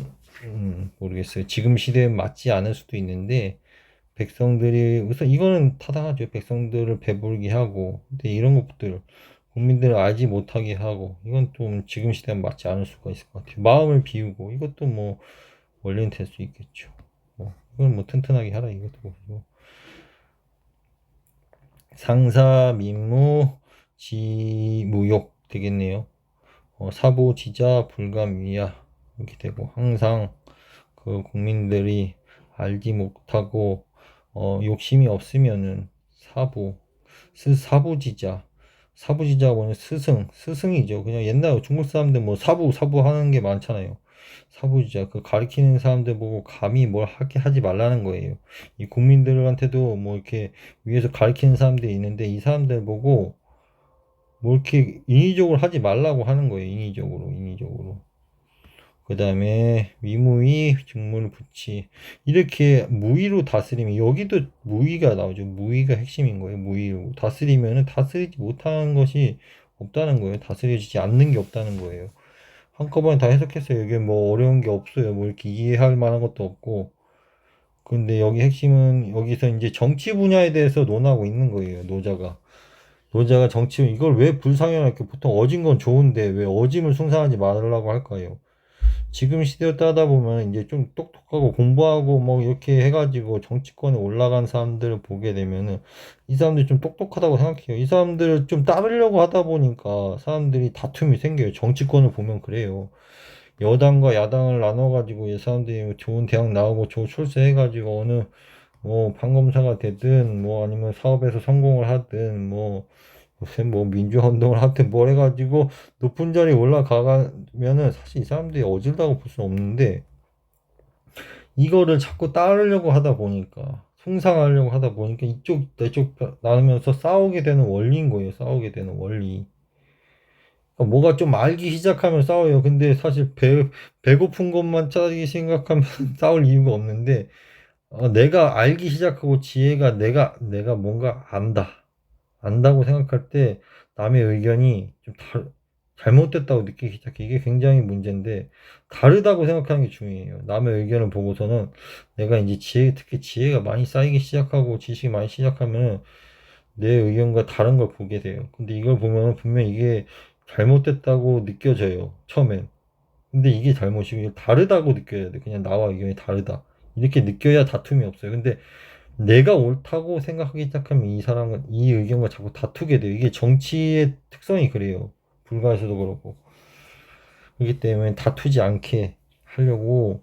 모르겠어요. 지금 시대에 맞지 않을 수도 있는데 우선 이거는 타당하죠. 백성들을 배부르게 하고 근데 이런 것들 국민들을 알지 못하게 하고 이건 좀 지금 시대에 맞지 않을 수가 있을 것 같아요. 마음을 비우고 이것도 뭐 원래는 될 수 있겠죠. 이건 뭐 튼튼하게 하라 이것도 보고 상사 민무 지무욕 되겠네요. 사보지자 불감위야 이렇게 되고 항상 그 국민들이 알지 못하고 욕심이 없으면은 사부지자가 뭐냐 스승이죠. 그냥 옛날 중국 사람들 뭐 사부 하는 게 많잖아요. 사부지자 그 가리키는 사람들 보고 감히 뭘 하게 하지 말라는 거예요. 이 국민들한테도 뭐 이렇게 위에서 가리키는 사람들이 있는데 이 사람들 보고 뭐 이렇게 인위적으로 하지 말라고 하는 거예요. 인위적으로. 그 다음에 위무위, 직무부치 이렇게 무위로 다스리면 여기도 무위가 나오죠. 무위가 핵심인 거예요. 무위로 다스리면은 다스리지 못하는 것이 없다는 거예요. 다스려지지 않는 게 없다는 거예요. 한꺼번에 다 해석했어요. 이게 뭐 어려운 게 없어요. 뭐 이렇게 이해할 만한 것도 없고. 근데 여기 핵심은 여기서 이제 정치 분야에 대해서 논하고 있는 거예요. 노자가 정치 이걸 왜 불상이렇게 보통 어진 건 좋은데 왜 어짐을 숭상하지 말라고 할까요? 지금 시대를 따다 보면 이제 좀 똑똑하고 공부하고 뭐 이렇게 해가지고 정치권에 올라간 사람들을 보게 되면은 이 사람들이 좀 똑똑하다고 생각해요. 이 사람들을 좀 따르려고 하다 보니까 사람들이 다툼이 생겨요. 정치권을 보면 그래요. 여당과 야당을 나눠가지고 이 사람들이 좋은 대학 나오고 좋은 출세해가지고 어느 뭐 판검사가 되든 뭐 아니면 사업에서 성공을 하든 뭐 요새 뭐 민주화 운동을 하든 뭘 해가지고 높은 자리에 올라가면은 사실 이 사람들이 어질다고 볼 수는 없는데 이거를 자꾸 따르려고 하다 보니까 숭상하려고 하다 보니까 이쪽 내쪽 나누면서 싸우게 되는 원리인 거예요. 싸우게 되는 원리. 그러니까 뭐가 좀 알기 시작하면 싸워요. 근데 사실 배고픈 것만 짜기 생각하면 싸울 이유가 없는데 내가 알기 시작하고 지혜가 내가 뭔가 안다고 생각할 때 남의 의견이 좀 잘못됐다고 느끼기 시작해. 이게 굉장히 문제인데, 다르다고 생각하는 게 중요해요. 남의 의견을 보고서는 내가 이제 특히 지혜가 많이 쌓이기 시작하고 지식이 많이 시작하면 내 의견과 다른 걸 보게 돼요. 근데 이걸 보면 분명 이게 잘못됐다고 느껴져요. 처음엔. 근데 이게 잘못이고, 이게 다르다고 느껴야 돼. 그냥 나와 의견이 다르다. 이렇게 느껴야 다툼이 없어요. 근데 내가 옳다고 생각하기 시작하면 이 의견과 자꾸 다투게 돼요. 이게 정치의 특성이 그래요. 불가에서도 그렇고. 그렇기 때문에 다투지 않게 하려고,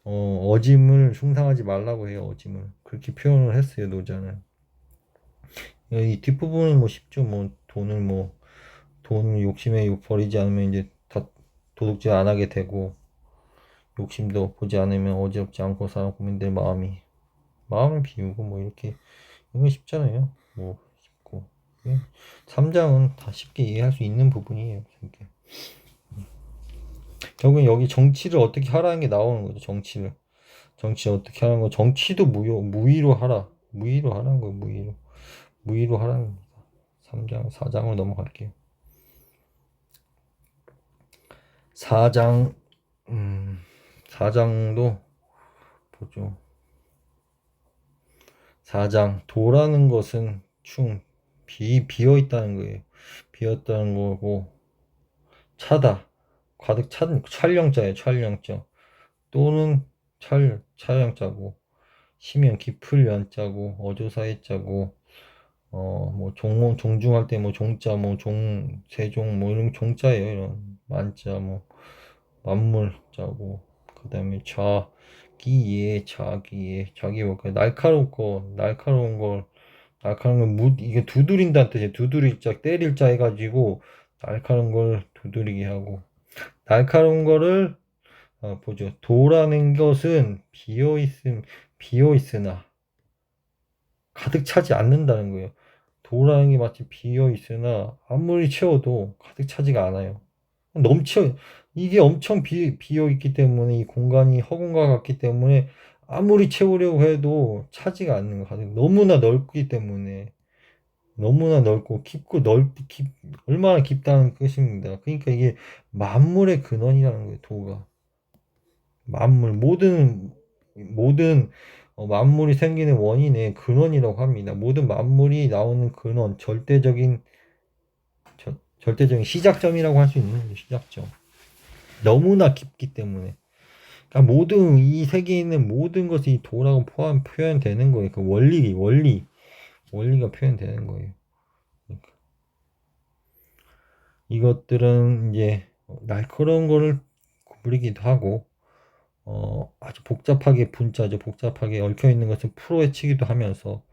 어짐을 숭상하지 말라고 해요, 어짐을. 그렇게 표현을 했어요, 노자는. 이 뒷부분은 뭐 쉽죠. 뭐, 돈 욕심에 버리지 않으면 이제 도둑질 안 하게 되고, 욕심도 보지 않으면 어지럽지 않고 사는 국민들 마음을 비우고 뭐 이렇게 이건 쉽잖아요. 뭐 쉽고 3장은 다 쉽게 이해할 수 있는 부분이에요. 이렇게. 결국엔 여기 정치를 어떻게 하라는 게 나오는 거죠. 정치 어떻게 하는 거. 정치도 무위로 하라. 무위로 하라는 거예요. 무위로 하라는 겁니다. 3장 4장으로 넘어갈게요. 4장 4장도 보죠. 4장 도라는 것은 비어 있다는 거예요. 비었다는 거고 차다. 가득 찬 촬영자예요. 촬영자. 또는 촬영자고 시면 깊을 연자고 어조사의 자고 뭐 종중할 때 뭐 종자 뭐 세종 뭐 이런 종자예요. 이런 만자 뭐 만물자고 그다음에 자기 볼까요? 날카로운 걸 이게 두드린다는 뜻이에요. 두드릴 자 때릴 자 해가지고 날카로운 걸 두드리게 하고 날카로운 거를 보죠. 도라는 것은 비어 있으나 가득 차지 않는다는 거예요. 도라는 게 마치 비어 있으나 아무리 채워도 가득 차지가 않아요. 넘쳐 이게 엄청 비어 있기 때문에 이 공간이 허공과 같기 때문에 아무리 채우려고 해도 차지가 않는 거 가득 너무나 넓기 때문에 너무나 넓고 얼마나 깊다는 뜻입니다. 그러니까 이게 만물의 근원이라는 거예요. 도가. 만물 모든 만물이 생기는 원인의 근원이라고 합니다. 모든 만물이 나오는 근원 절대적인 시작점이라고 할 수 있는 거죠. 시작점. 너무나 깊기 때문에. 그러니까 모든 이 세계에 있는 모든 것이 이 도라고 표현되는 거예요. 그 원리가 표현되는 거예요. 그러니까 이것들은 이제 날카로운 거를 구부리기도 하고 아주 복잡하게 분자죠. 복잡하게 얽혀 있는 것을 풀어헤치기도 하면서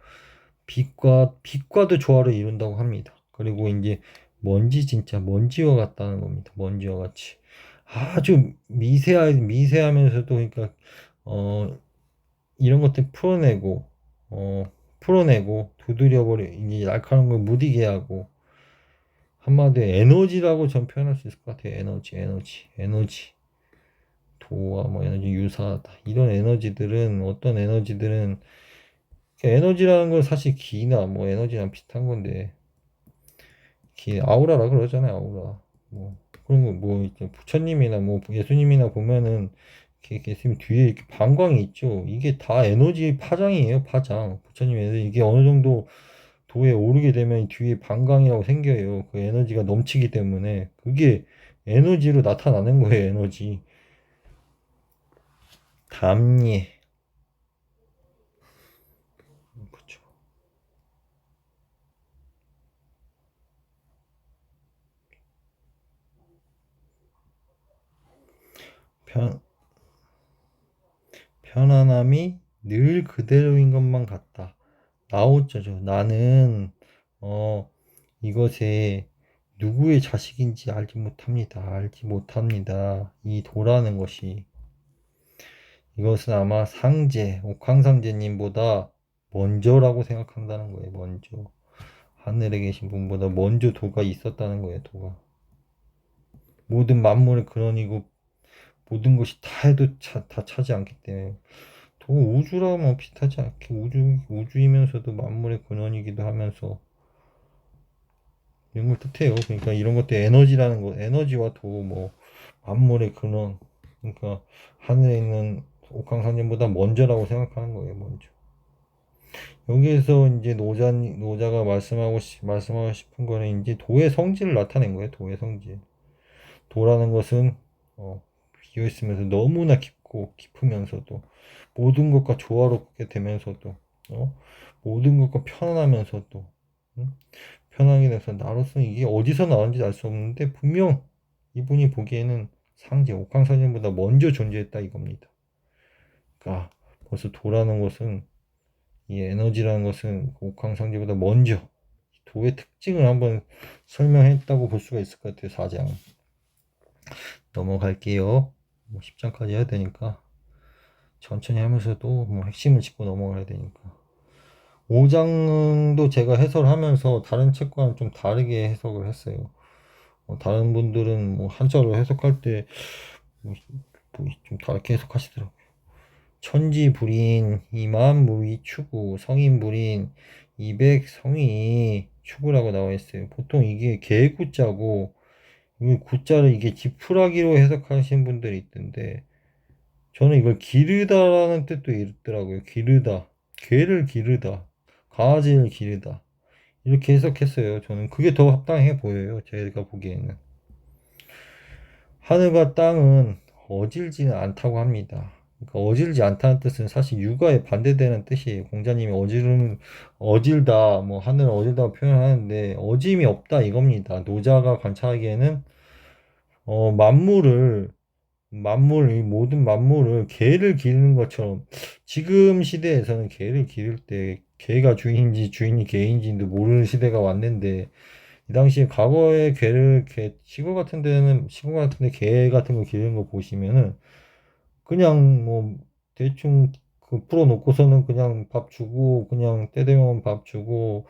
빛과도 조화를 이룬다고 합니다. 그리고 이제 먼지 진짜 먼지와 같다는 겁니다. 먼지와 같이 아주 미세하면서도 그러니까 어 이런 것들 어 풀어내고 두드려버려 이제 날카로운 걸 무디게 하고 한마디로 에너지라고 전 표현할 수 있을 것 같아요. 에너지 도와 뭐 에너지 유사하다 이런 에너지들은 어떤 에너지들은 에너지라는 건 사실 기나 뭐 에너지랑 비슷한 건데 기 아우라라 그러잖아요. 아우라 뭐 그런 거 뭐 부처님이나 뭐 예수님이나 보면은 이렇게 예수님 뒤에 이렇게 방광이 있죠. 이게 다 에너지 파장이에요. 파장. 부처님 에너지 이게 어느 정도 도에 오르게 되면 뒤에 방광이라고 생겨요. 그 에너지가 넘치기 때문에 그게 에너지로 나타나는 거예요. 에너지. 담예. 그렇죠. 편, 편안함이 늘 그대로인 것만 같다. 나오자죠. 나는 어 이것에 누구의 자식인지 알지 못합니다. 알지 못합니다. 이 도라는 것이 이것은 아마 상제, 옥황상제님보다 먼저라고 생각한다는 거예요. 먼저 하늘에 계신 분보다 먼저 도가 있었다는 거예요. 도가 모든 만물의 근원이고 모든 것이 다 해도 다 차지 않기 때문에 또 우주라면 비슷하지 않게 우주이면서도 만물의 근원이기도 하면서 이런 걸 뜻해요. 그러니까 이런 것도 에너지라는 거, 에너지와 도, 뭐 만물의 근원, 그러니까 하늘에 있는 옥황상제보다 먼저라고 생각하는 거예요. 먼저. 여기에서 이제 노자가 말씀하고 싶은 거는 이제 도의 성질을 나타낸 거예요. 도의 성질. 도라는 것은 비어 있으면서 너무나 깊으면서도 모든 것과 조화롭게 되면서도 모든 것과 편안하면서도 응? 편하게 돼서 나로서는 이게 어디서 나왔는지 알 수 없는데 분명 이분이 보기에는 상제 옥황상제보다 먼저 존재했다 이겁니다. 그러니까 벌써 도라는 것은 이 에너지라는 것은 옥황상제보다 먼저 도의 특징을 한번 설명했다고 볼 수가 있을 것 같아요. 4장 넘어갈게요. 뭐 10장까지 해야 되니까 천천히 하면서도 뭐 핵심을 짚고 넘어가야 되니까 5장도 제가 해설하면서 다른 책과는 좀 다르게 해석을 했어요. 다른 분들은 뭐 한자로 해석할 때 좀 다르게 해석하시더라고요. 천지불인 이만무위 추구 성인불인 200 성이 추구라고 나와 있어요. 보통 이게 개구자고 이 구자를 이게 지푸라기로 해석하시는 분들이 있던데 저는 이걸 기르다라는 뜻도 있더라고요. 기르다. 개를 기르다. 강아지를 기르다. 이렇게 해석했어요. 저는 그게 더 합당해 보여요. 제가 보기에는. 하늘과 땅은 어질지는 않다고 합니다. 그러니까 어질지 않다는 뜻은 사실 육아에 반대되는 뜻이에요. 공자님이 어질다, 뭐 하늘을 어질다고 표현하는데 어짐이 없다 이겁니다. 노자가 관찰하기에는 만물을 이 모든 만물을 개를 기르는 것처럼 지금 시대에서는 개를 기를 때 개가 주인인지 주인이 개인지도 모르는 시대가 왔는데 이 당시에 과거에 시골 같은 데 개 같은 거 기르는 거 보시면은 그냥 뭐 대충 그 풀어놓고서는 그냥 밥 주고 그냥 때 되면 밥 주고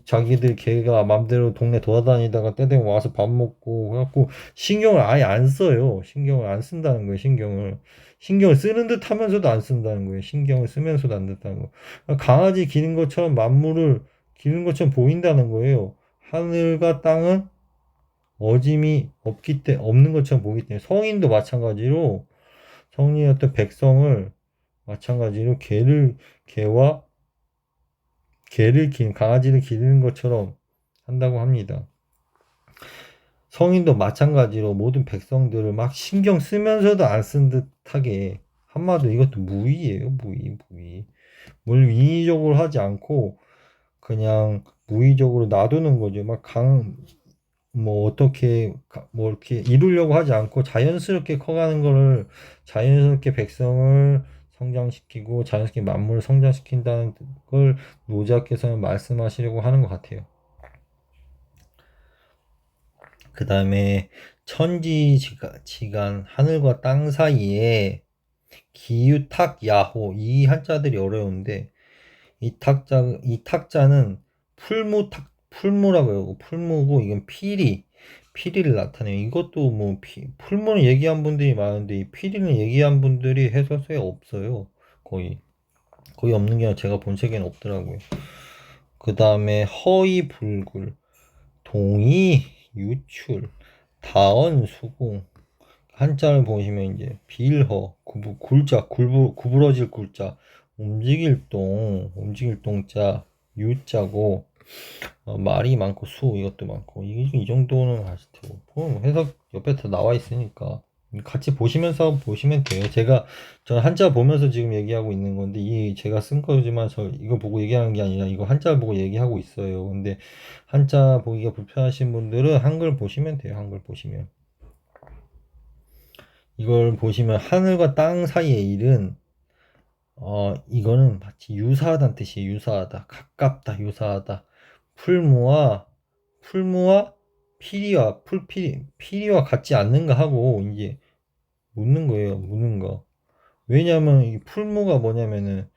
자기들 개가 맘대로 동네 돌아다니다가 때 되면 와서 밥 먹고 그래갖고 신경을 아예 안 써요. 신경을 안 쓴다는 거예요. 신경을 쓰는 듯 하면서도 안 쓴다는 거예요. 신경을 쓰면서도 안 듣다는 거. 강아지 기는 것처럼 만물을 기는 것처럼 보인다는 거예요. 하늘과 땅은 어짐이 없는 것처럼 보기 때문에 성인도 마찬가지로 성리였던 백성을 마찬가지로 개와 강아지를 기르는 것처럼 한다고 합니다. 성인도 마찬가지로 모든 백성들을 막 신경 쓰면서도 안 쓴 듯하게 한마디로 이것도 무의예요. 무의. 뭘 인위적으로 하지 않고 그냥 무의적으로 놔두는 거죠. 뭐 어떻게 뭐 이렇게 이루려고 하지 않고 자연스럽게 커가는 거를 자연스럽게 백성을 성장시키고 자연스럽게 만물을 성장시킨다는 걸 노자께서는 말씀하시려고 하는 것 같아요. 그 다음에 천지지간 하늘과 땅 사이에 기유탁야호 이 한자들이 어려운데 이 탁자는 풀무라고 해요. 풀무고 이건 피리를 나타내요. 이것도 뭐 풀무는 얘기한 분들이 많은데 이 피리는 얘기한 분들이 해설서에 없어요. 거의 없는 게 아니라 제가 본 책에는 없더라고요. 그 다음에 허이불굴 동의 유출 다언 수궁 한자를 보시면 이제 빌허 구부러질 굴자 움직일 동자 유자고 말이 많고 수 이것도 많고 이 정도는 아실 테고 해석 옆에 다 나와 있으니까 같이 보시면서 보시면 돼요. 저는 한자 보면서 지금 얘기하고 있는 건데 이 제가 쓴 거지만 저 이거 보고 얘기하는 게 아니라 이거 한자 보고 얘기하고 있어요. 근데 한자 보기가 불편하신 분들은 한글 보시면 돼요. 한글 보시면 이걸 보시면 하늘과 땅 사이의 일은 이거는 마치 유사하다는 뜻이에요. 유사하다, 가깝다, 유사하다. 풀무와 풀무와 피리와 같지 않는가 하고 이제 묻는 거예요. 묻는 거. 왜냐면 이 풀무가 뭐냐면은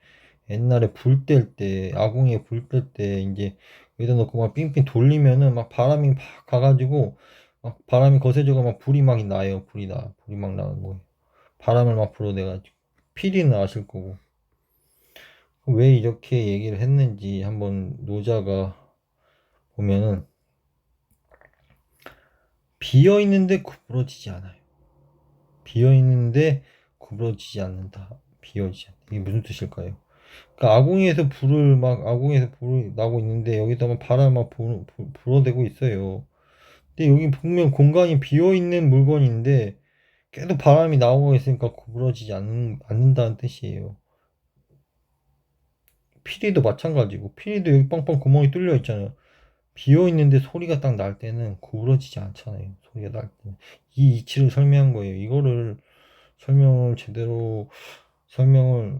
옛날에 불 뗄 때, 아궁이에 불 뗄 때 이제 여기다 놓고 막 삥삥 돌리면은 막 바람이 막 가가지고 막 바람이 거세져가 막 불이 막 나요. 불이 막 나는 거예요. 바람을 막 불어내가지고 피리는 아실 거고. 왜 이렇게 얘기를 했는지 한번 노자가 보면은 비어 있는데 구부러지지 않아요. 비어 있는데 구부러지지 않는다. 비어지지 않다. 이게 무슨 뜻일까요? 그러니까 아궁이에서 불이 나고 있는데 여기다가 바람 막 불어대고 있어요. 근데 여기 보면 공간이 비어 있는 물건인데 계속 바람이 나오고 있으니까 구부러지지 않는다는 뜻이에요. 피리도 마찬가지고 피리도 여기 빵빵 구멍이 뚫려 있잖아요. 비어 있는데 소리가 딱 날 때는 구부러지지 않잖아요. 소리가 날 때는 이 이치를 설명한 거예요. 이거를 제대로 설명을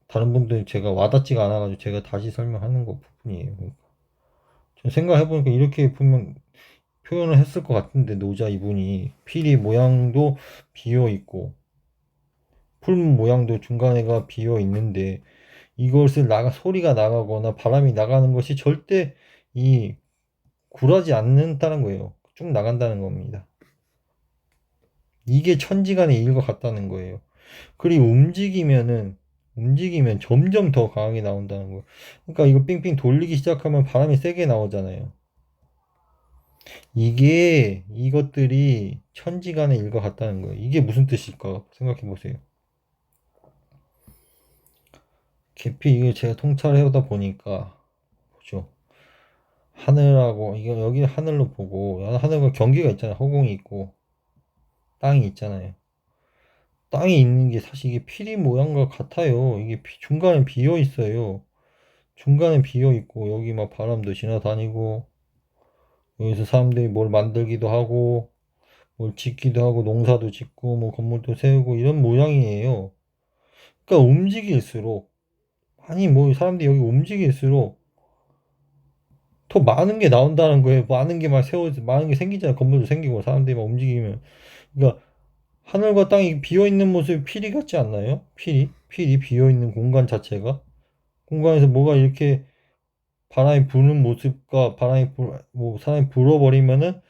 다른 분들 제가 와닿지가 않아가지고 제가 다시 설명하는 거 부분이에요. 그러니까 전 생각해보니까 이렇게 보면 표현을 했을 것 같은데 노자 이분이 피리 모양도 비어 있고 풀 모양도 중간에가 비어 있는데 이것을 소리가 나가거나 바람이 나가는 것이 절대 이 굴하지 않는다는 거예요. 쭉 나간다는 겁니다. 이게 천지간의 일과 같다는 거예요. 그리고 움직이면 점점 더 강하게 나온다는 거예요. 그러니까 이거 삥삥 돌리기 시작하면 바람이 세게 나오잖아요. 이것들이 천지간의 일과 같다는 거예요. 이게 무슨 뜻일까 생각해 보세요. 깊이 이거 제가 통찰해 오다 보니까 보죠. 하늘하고 이거 여기 하늘로 보고 하늘과 경계가 있잖아요. 허공이 있고 땅이 있잖아요. 땅이 있는 게 사실 이게 피리 모양과 같아요. 이게 중간에 비어 있어요. 중간에 비어 있고 여기 막 바람도 지나다니고 여기서 사람들이 뭘 만들기도 하고 뭘 짓기도 하고 농사도 짓고 뭐 건물도 세우고 이런 모양이에요. 그러니까 움직일수록 아니 뭐 사람들이 여기 움직일수록 더 많은 게 나온다는 거예요. 많은 게 막 많은 게 생기잖아요. 건물도 생기고 사람들이 막 움직이면 그러니까 하늘과 땅이 비어 있는 모습이 피리 같지 않나요? 피리 비어 있는 공간 자체가 공간에서 뭐가 이렇게 바람이 부는 모습과 뭐 사람이 불어버리면은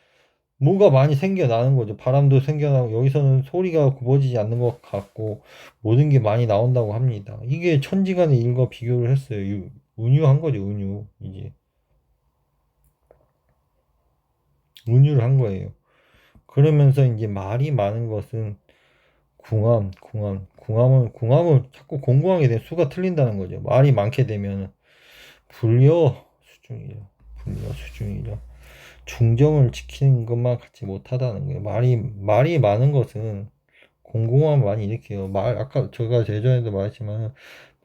뭐가 많이 생겨나는 거죠. 바람도 생겨나고 여기서는 소리가 굽어지지 않는 것 같고 모든 게 많이 나온다고 합니다. 이게 천지간의 일과 비교를 했어요. 운유한 거죠. 이제 운유를 한 거예요. 그러면서 이제 말이 많은 것은 궁함은 자꾸 공부하게 되면 수가 틀린다는 거죠. 말이 많게 되면 불려 수중이죠. 중정을 지키는 것만 갖지 못하다는 거예요. 말이 많은 것은 공공함을 많이 일으켜요. 아까 제가 제전에도 말했지만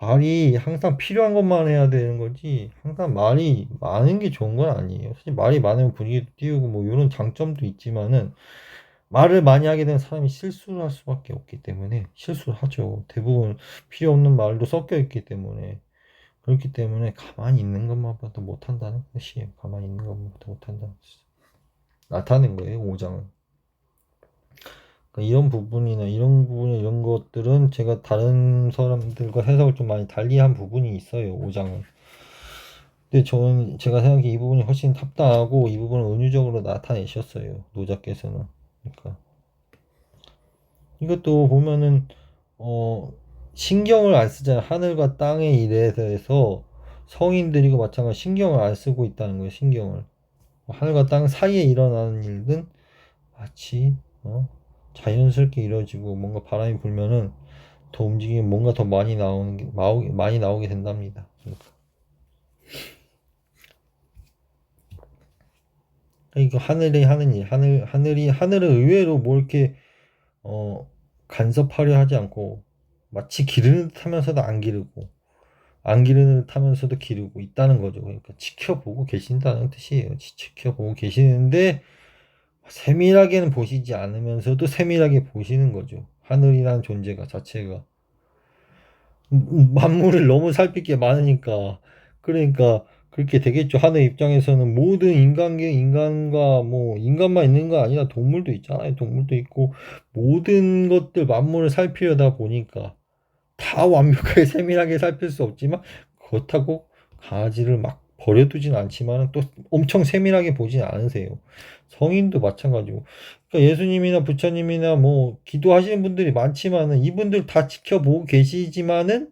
말이 항상 필요한 것만 해야 되는 거지, 항상 말이 많은 게 좋은 건 아니에요. 사실 말이 많으면 분위기도 띄우고 뭐 이런 장점도 있지만은, 말을 많이 하게 되면 사람이 실수를 할 수밖에 없기 때문에 실수를 하죠. 대부분 필요 없는 말도 섞여 있기 때문에. 그렇기 때문에 가만히 있는 것만 봐도 못한다는 것이에요. 가만히 있는 것만 봐도 못한다는 것이 나타낸 거예요, 5장은. 그러니까 이런 것들은 제가 다른 사람들과 해석을 좀 많이 달리한 부분이 있어요, 5장은. 근데 제가 생각해 이 부분이 훨씬 탑다하고 이 부분을 은유적으로 나타내셨어요, 노자께서는. 그러니까 이것도 보면은 어 신경을 안 쓰잖아요. 하늘과 땅의 일에 대해서 성인들이고 마찬가지 신경을 안 쓰고 있다는 거예요. 신경을. 하늘과 땅 사이에 일어나는 일은 마치 자연스럽게 이루어지고, 뭔가 바람이 불면은 더 움직이면 뭔가 더 많이 나오게 된답니다. 그러니까 이거 하늘이 하는 일, 하늘을 의외로 뭐 이렇게 어 간섭하려 하지 않고, 마치 기르는 듯 하면서도 안 기르고, 안 기르는 듯 하면서도 기르고 있다는 거죠. 그러니까 지켜보고 계신다는 뜻이에요. 지켜보고 계시는데 세밀하게는 보시지 않으면서도 세밀하게 보시는 거죠. 하늘이라는 존재가 자체가 만물을 너무 살필 게 많으니까. 그러니까 그렇게 되겠죠. 하늘 입장에서는 모든 인간과 뭐 인간만 있는 거 아니라 동물도 있잖아요. 동물도 있고 모든 것들 만물을 살피려다 보니까 다 완벽하게 세밀하게 살필 수 없지만, 그렇다고 강아지를 막 버려두진 않지만 또 엄청 세밀하게 보진 않으세요. 성인도 마찬가지고. 그러니까 예수님이나 부처님이나 뭐 기도하시는 분들이 많지만은 이분들 다 지켜보고 계시지만은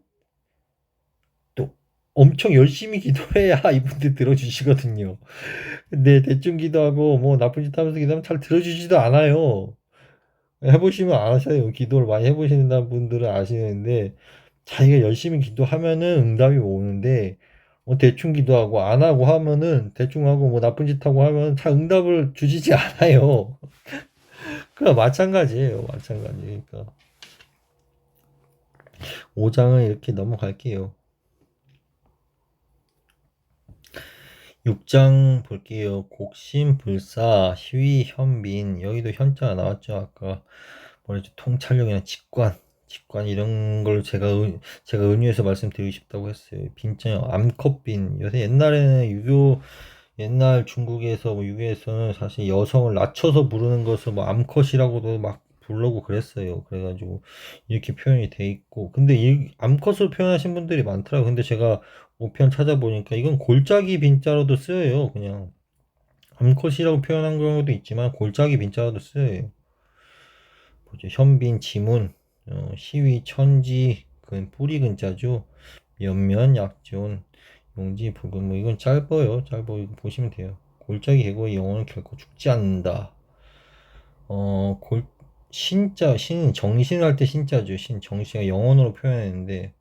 또 엄청 열심히 기도해야 이분들 들어주시거든요. 근데 대충 기도하고 뭐 나쁜 짓 하면서 기도하면 잘 들어주지도 않아요. 해보시면 아셔요. 기도를 많이 해보시는 분들은 아시는데, 자기가 열심히 기도하면은 응답이 오는데, 대충 기도하고 안 하고 하면은, 대충 하고 뭐 나쁜 짓 하고 하면 잘 응답을 주시지 않아요. 그러니까 마찬가지예요. 마찬가지. 그러니까 5장은 이렇게 넘어갈게요. 6장 볼게요. 곡심불사, 희위, 현빈. 여기도 현자가 나왔죠. 아까 뭐랬죠? 통찰력이나 직관 이런 걸 제가 은유해서 말씀드리고 싶다고 했어요. 빈자요. 암컷빈. 요새 옛날 중국에서 뭐 유교에서는 사실 여성을 낮춰서 부르는 것을 뭐 암컷이라고도 막 부르고 그랬어요. 그래가지고 이렇게 표현이 돼 있고, 근데 이 암컷을 표현하신 분들이 많더라고요. 근데 제가 우편 찾아보니까 이건 골짜기 빈자로도 쓰여요. 그냥 암컷이라고 표현한 경우도 있지만 골짜기 빈자로도 쓰여요. 보죠. 현빈, 지문, 시위, 천지, 뿌리 근자죠. 연면, 약존, 용지, 붉은. 뭐 이건 짧아요. 이거 보시면 돼요. 골짜기 계곡의 영혼은 결코 죽지 않는다. 어, 골 정신을 할 때 신자죠. 정신가 영혼으로 표현했는데,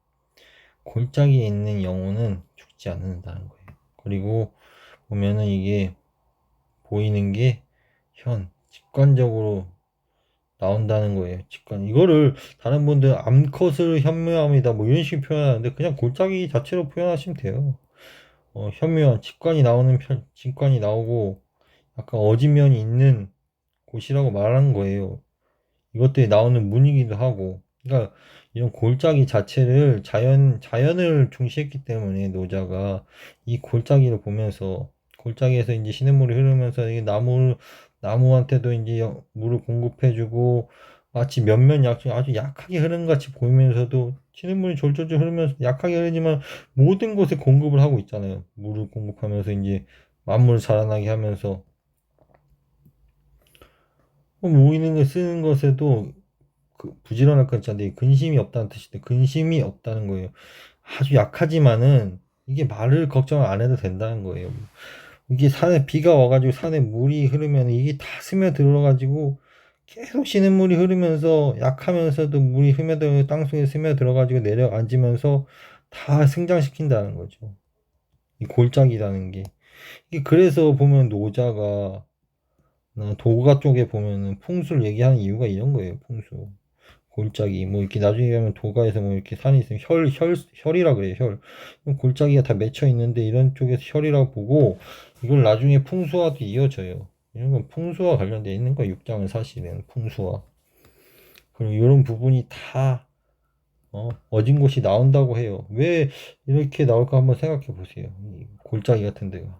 골짜기에 있는 영혼은 죽지 않는다는 거예요. 그리고 보면은 이게 보이는 게 직관적으로 나온다는 거예요. 직관. 이거를 다른 분들 암컷을 현묘합니다 뭐 이런 식으로 표현하는데, 그냥 골짜기 자체로 표현하시면 돼요. 현묘한 직관이 나오고 약간 어진 면이 있는 곳이라고 말하는 거예요. 이것들이 나오는 문이기도 하고. 그러니까 이런 골짜기 자체를 자연을 중시했기 때문에 노자가 이 골짜기를 보면서, 골짜기에서 이제 시냇물이 흐르면서 이 나무한테도 이제 물을 공급해주고, 마치 몇몇 약이 아주 약하게 흐르는 같이 보이면서도 시냇물이 졸졸졸 흐르면서 약하게 흐르지만 모든 곳에 공급을 하고 있잖아요. 물을 공급하면서 이제 만물 자라나게 하면서, 모이는 걸 쓰는 것에도 부지런할 건 있잖아요. 근심이 없다는 뜻인데 근심이 없다는 거예요. 아주 약하지만은 이게 말을 걱정 안 해도 된다는 거예요. 이게 산에 비가 와가지고 산에 물이 흐르면 이게 다 스며들어가지고 계속 시냇물이 흐르면서 약하면서도 물이 땅속에 스며들어가지고 내려앉으면서 다 성장시킨다는 거죠. 이 골짜기라는 게. 이게 그래서 보면 도가 쪽에 보면은 풍수를 얘기하는 이유가 이런 거예요. 풍수. 골짜기 뭐 이렇게 나중에 가면 도가에서 뭐 이렇게 산이 있으면 혈이라 그래요. 혈. 그럼 골짜기가 다 맺혀 있는데 이런 쪽에서 혈이라고 보고 이걸 나중에 풍수와도 이어져요. 이런 건 풍수와 관련되어 있는 거 육장은 사실은 풍수와. 그리고 이런 부분이 다 어진 곳이 나온다고 해요. 왜 이렇게 나올까 한번 생각해 보세요. 이 골짜기 같은 데가.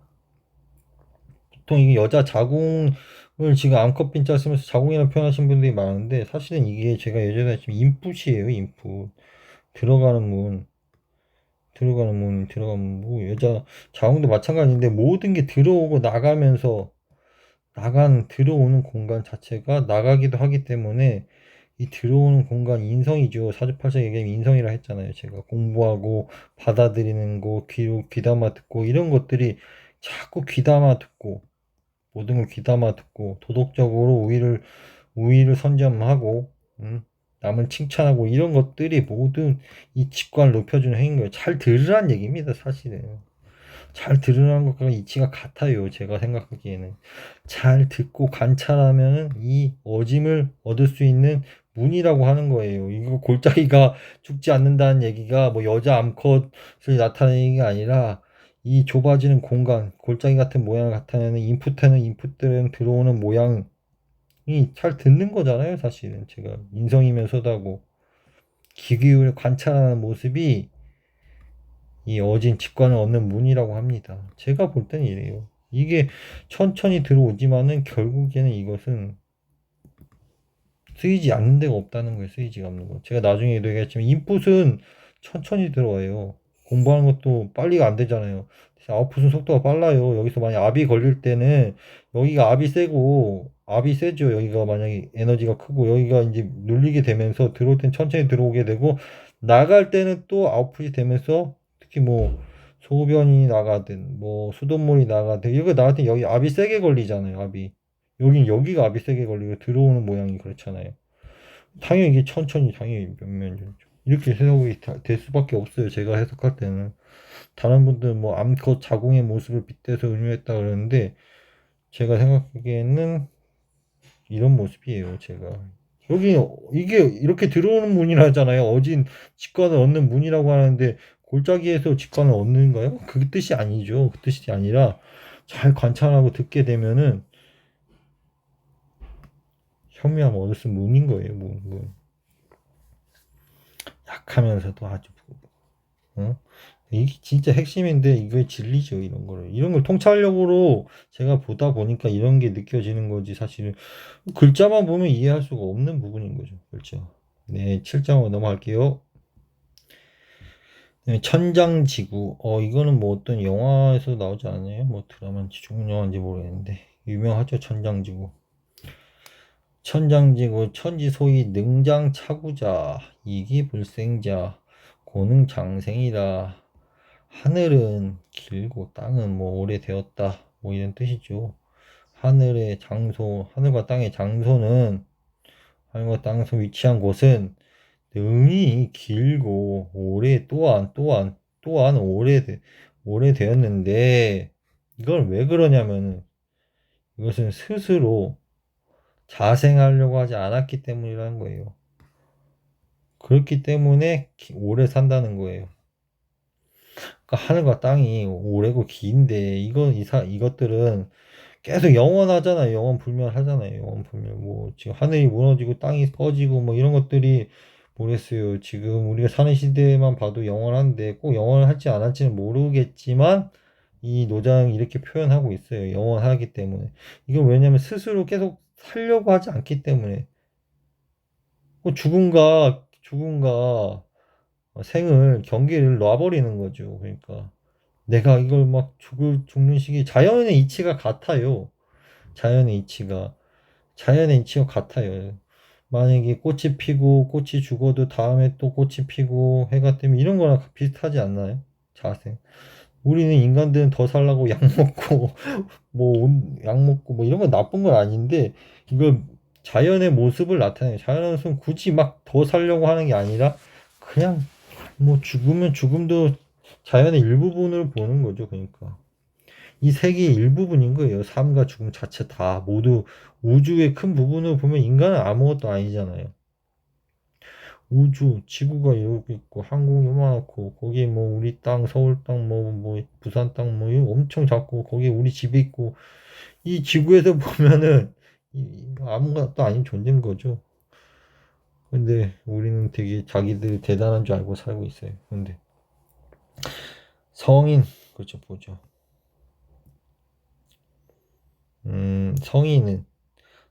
보통 이게 여자 자궁을 지금 암컷빈자 쓰면서 자궁이라고 표현하신 분들이 많은데 사실은 이게 제가 예전에 했지만 인풋이에요. 인풋. 들어가는 문. 들어가는 문. 여자 자궁도 마찬가지인데 모든 게 들어오고 나가면서 들어오는 공간 자체가 나가기도 하기 때문에 이 들어오는 공간 인성이죠. 사주팔자 얘기하면 인성이라 했잖아요. 제가 공부하고 받아들이는 거, 귀담아 듣고 이런 것들이 자꾸 귀담아 듣고 모든 걸 귀담아 듣고 도덕적으로 우위를 선점하고 남을 칭찬하고 이런 것들이 모든 이 직관을 높여주는 행인 거예요. 잘 들으란 얘기입니다. 사실은. 잘 들으라는 것과 이치가 같아요. 제가 생각하기에는. 잘 듣고 관찰하면 이 어짐을 얻을 수 있는 문이라고 하는 거예요. 이거 골짜기가 죽지 않는다는 얘기가 뭐 여자 암컷을 나타내는 얘기가 아니라 이 좁아지는 공간, 골짜기 같은 모양을 나타내는 인풋들은 들어오는 모양이 잘 듣는 거잖아요. 사실은 제가 인성이면서도 하고 귀 기울여 관찰하는 모습이 이 어진 직관을 얻는 문이라고 합니다. 제가 볼 때는 이래요. 이게 천천히 들어오지만은 결국에는 이것은 쓰이지 않는 데가 없다는 거예요. 쓰이지가 않는 거. 제가 나중에도 얘기했지만 인풋은 천천히 들어와요. 공부하는 것도 빨리가 안 되잖아요. 아웃풋은 속도가 빨라요. 여기서 만약 압이 걸릴 때는 여기가 압이 세죠. 여기가 만약에 에너지가 크고 여기가 이제 눌리게 되면서 들어올 땐 천천히 들어오게 되고 나갈 때는 또 아웃풋이 되면서 특히 뭐 소변이 나가든 뭐 수돗물이 나가든 이거 나갈 때 여기 압이 세게 걸리잖아요. 압이. 여기가 압이 세게 걸리고 들어오는 모양이 그렇잖아요. 당연히 이게 천천히 당연히 몇몇 이렇게 해석이 될 수밖에 없어요. 제가 해석할 때는 다른 분들은 뭐 암컷 자궁의 모습을 빗대서 의미했다 그러는데 제가 생각하기에는 이런 모습이에요. 제가 여기 이게 이렇게 들어오는 문이라잖아요. 어진 직관을 얻는 문이라고 하는데 골짜기에서 직관을 얻는가요? 그 뜻이 아니죠. 그 뜻이 아니라 잘 관찰하고 듣게 되면은 현미하면 얻을 수 있는 문인 거예요. 문. 약하면서도 아주 이게 진짜 핵심인데 이게 진리죠. 이런 걸 통찰력으로 제가 보다 보니까 이런 게 느껴지는 거지. 사실은 글자만 보면 이해할 수가 없는 부분인 거죠. 그렇죠. 네, 7장으로 넘어갈게요. 네, 천장지구. 이거는 뭐 어떤 영화에서 나오지 않아요? 뭐 드라마인지 중국 영화인지 모르겠는데 유명하죠. 천장지구. 천장지구 천지소위 능장차구자 이기불생자 고능장생이다. 하늘은 길고 땅은 뭐 오래되었다. 뭐 이런 뜻이죠. 하늘과 땅의 장소는 하늘과 땅에서 위치한 곳은 능이 길고 또한 오래되었는데 이걸 왜 그러냐면은 이것은 스스로 자생하려고 하지 않았기 때문이라는 거예요. 그렇기 때문에 오래 산다는 거예요. 그러니까 하늘과 땅이 오래고 긴데 이것들은 계속 영원하잖아요. 영원불멸하잖아요. 영원불멸. 뭐 지금 하늘이 무너지고 땅이 꺼지고 뭐 이런 것들이 모르겠어요. 지금 우리가 사는 시대만 봐도 영원한데 꼭 영원할지 안 할지는 모르겠지만 이 노장이 이렇게 표현하고 있어요. 영원하기 때문에. 이건 왜냐면 스스로 계속 살려고 하지 않기 때문에. 죽음과 생을 경계를 놔버리는 거죠. 그러니까 내가 이걸 막 죽는 시기 자연의 이치가 같아요. 자연의 이치가 같아요. 만약에 꽃이 피고 꽃이 죽어도 다음에 또 꽃이 피고 해가 뜨면 이런 거랑 비슷하지 않나요? 자생. 우리는 인간들은 더 살라고 약 먹고 약 먹고 뭐 이런 건 나쁜 건 아닌데 이걸 자연의 모습을 나타내요. 자연의 모습은 굳이 막 더 살려고 하는 게 아니라 그냥 뭐 죽으면 죽음도 자연의 일부분을 보는 거죠. 그러니까 이 세계의 일부분인 거예요. 삶과 죽음 자체 다 모두 우주의 큰 부분을 보면 인간은 아무것도 아니잖아요. 우주, 지구가 여기 있고, 항공이 요만하고, 거기 뭐, 우리 땅, 서울 땅, 부산 땅, 뭐, 이거 엄청 작고, 거기 우리 집이 있고, 이 지구에서 보면은, 이거 아무것도 아닌 존재인 거죠. 근데 우리는 되게 자기들 대단한 줄 알고 살고 있어요. 근데 성인, 그렇죠, 보죠. 성인은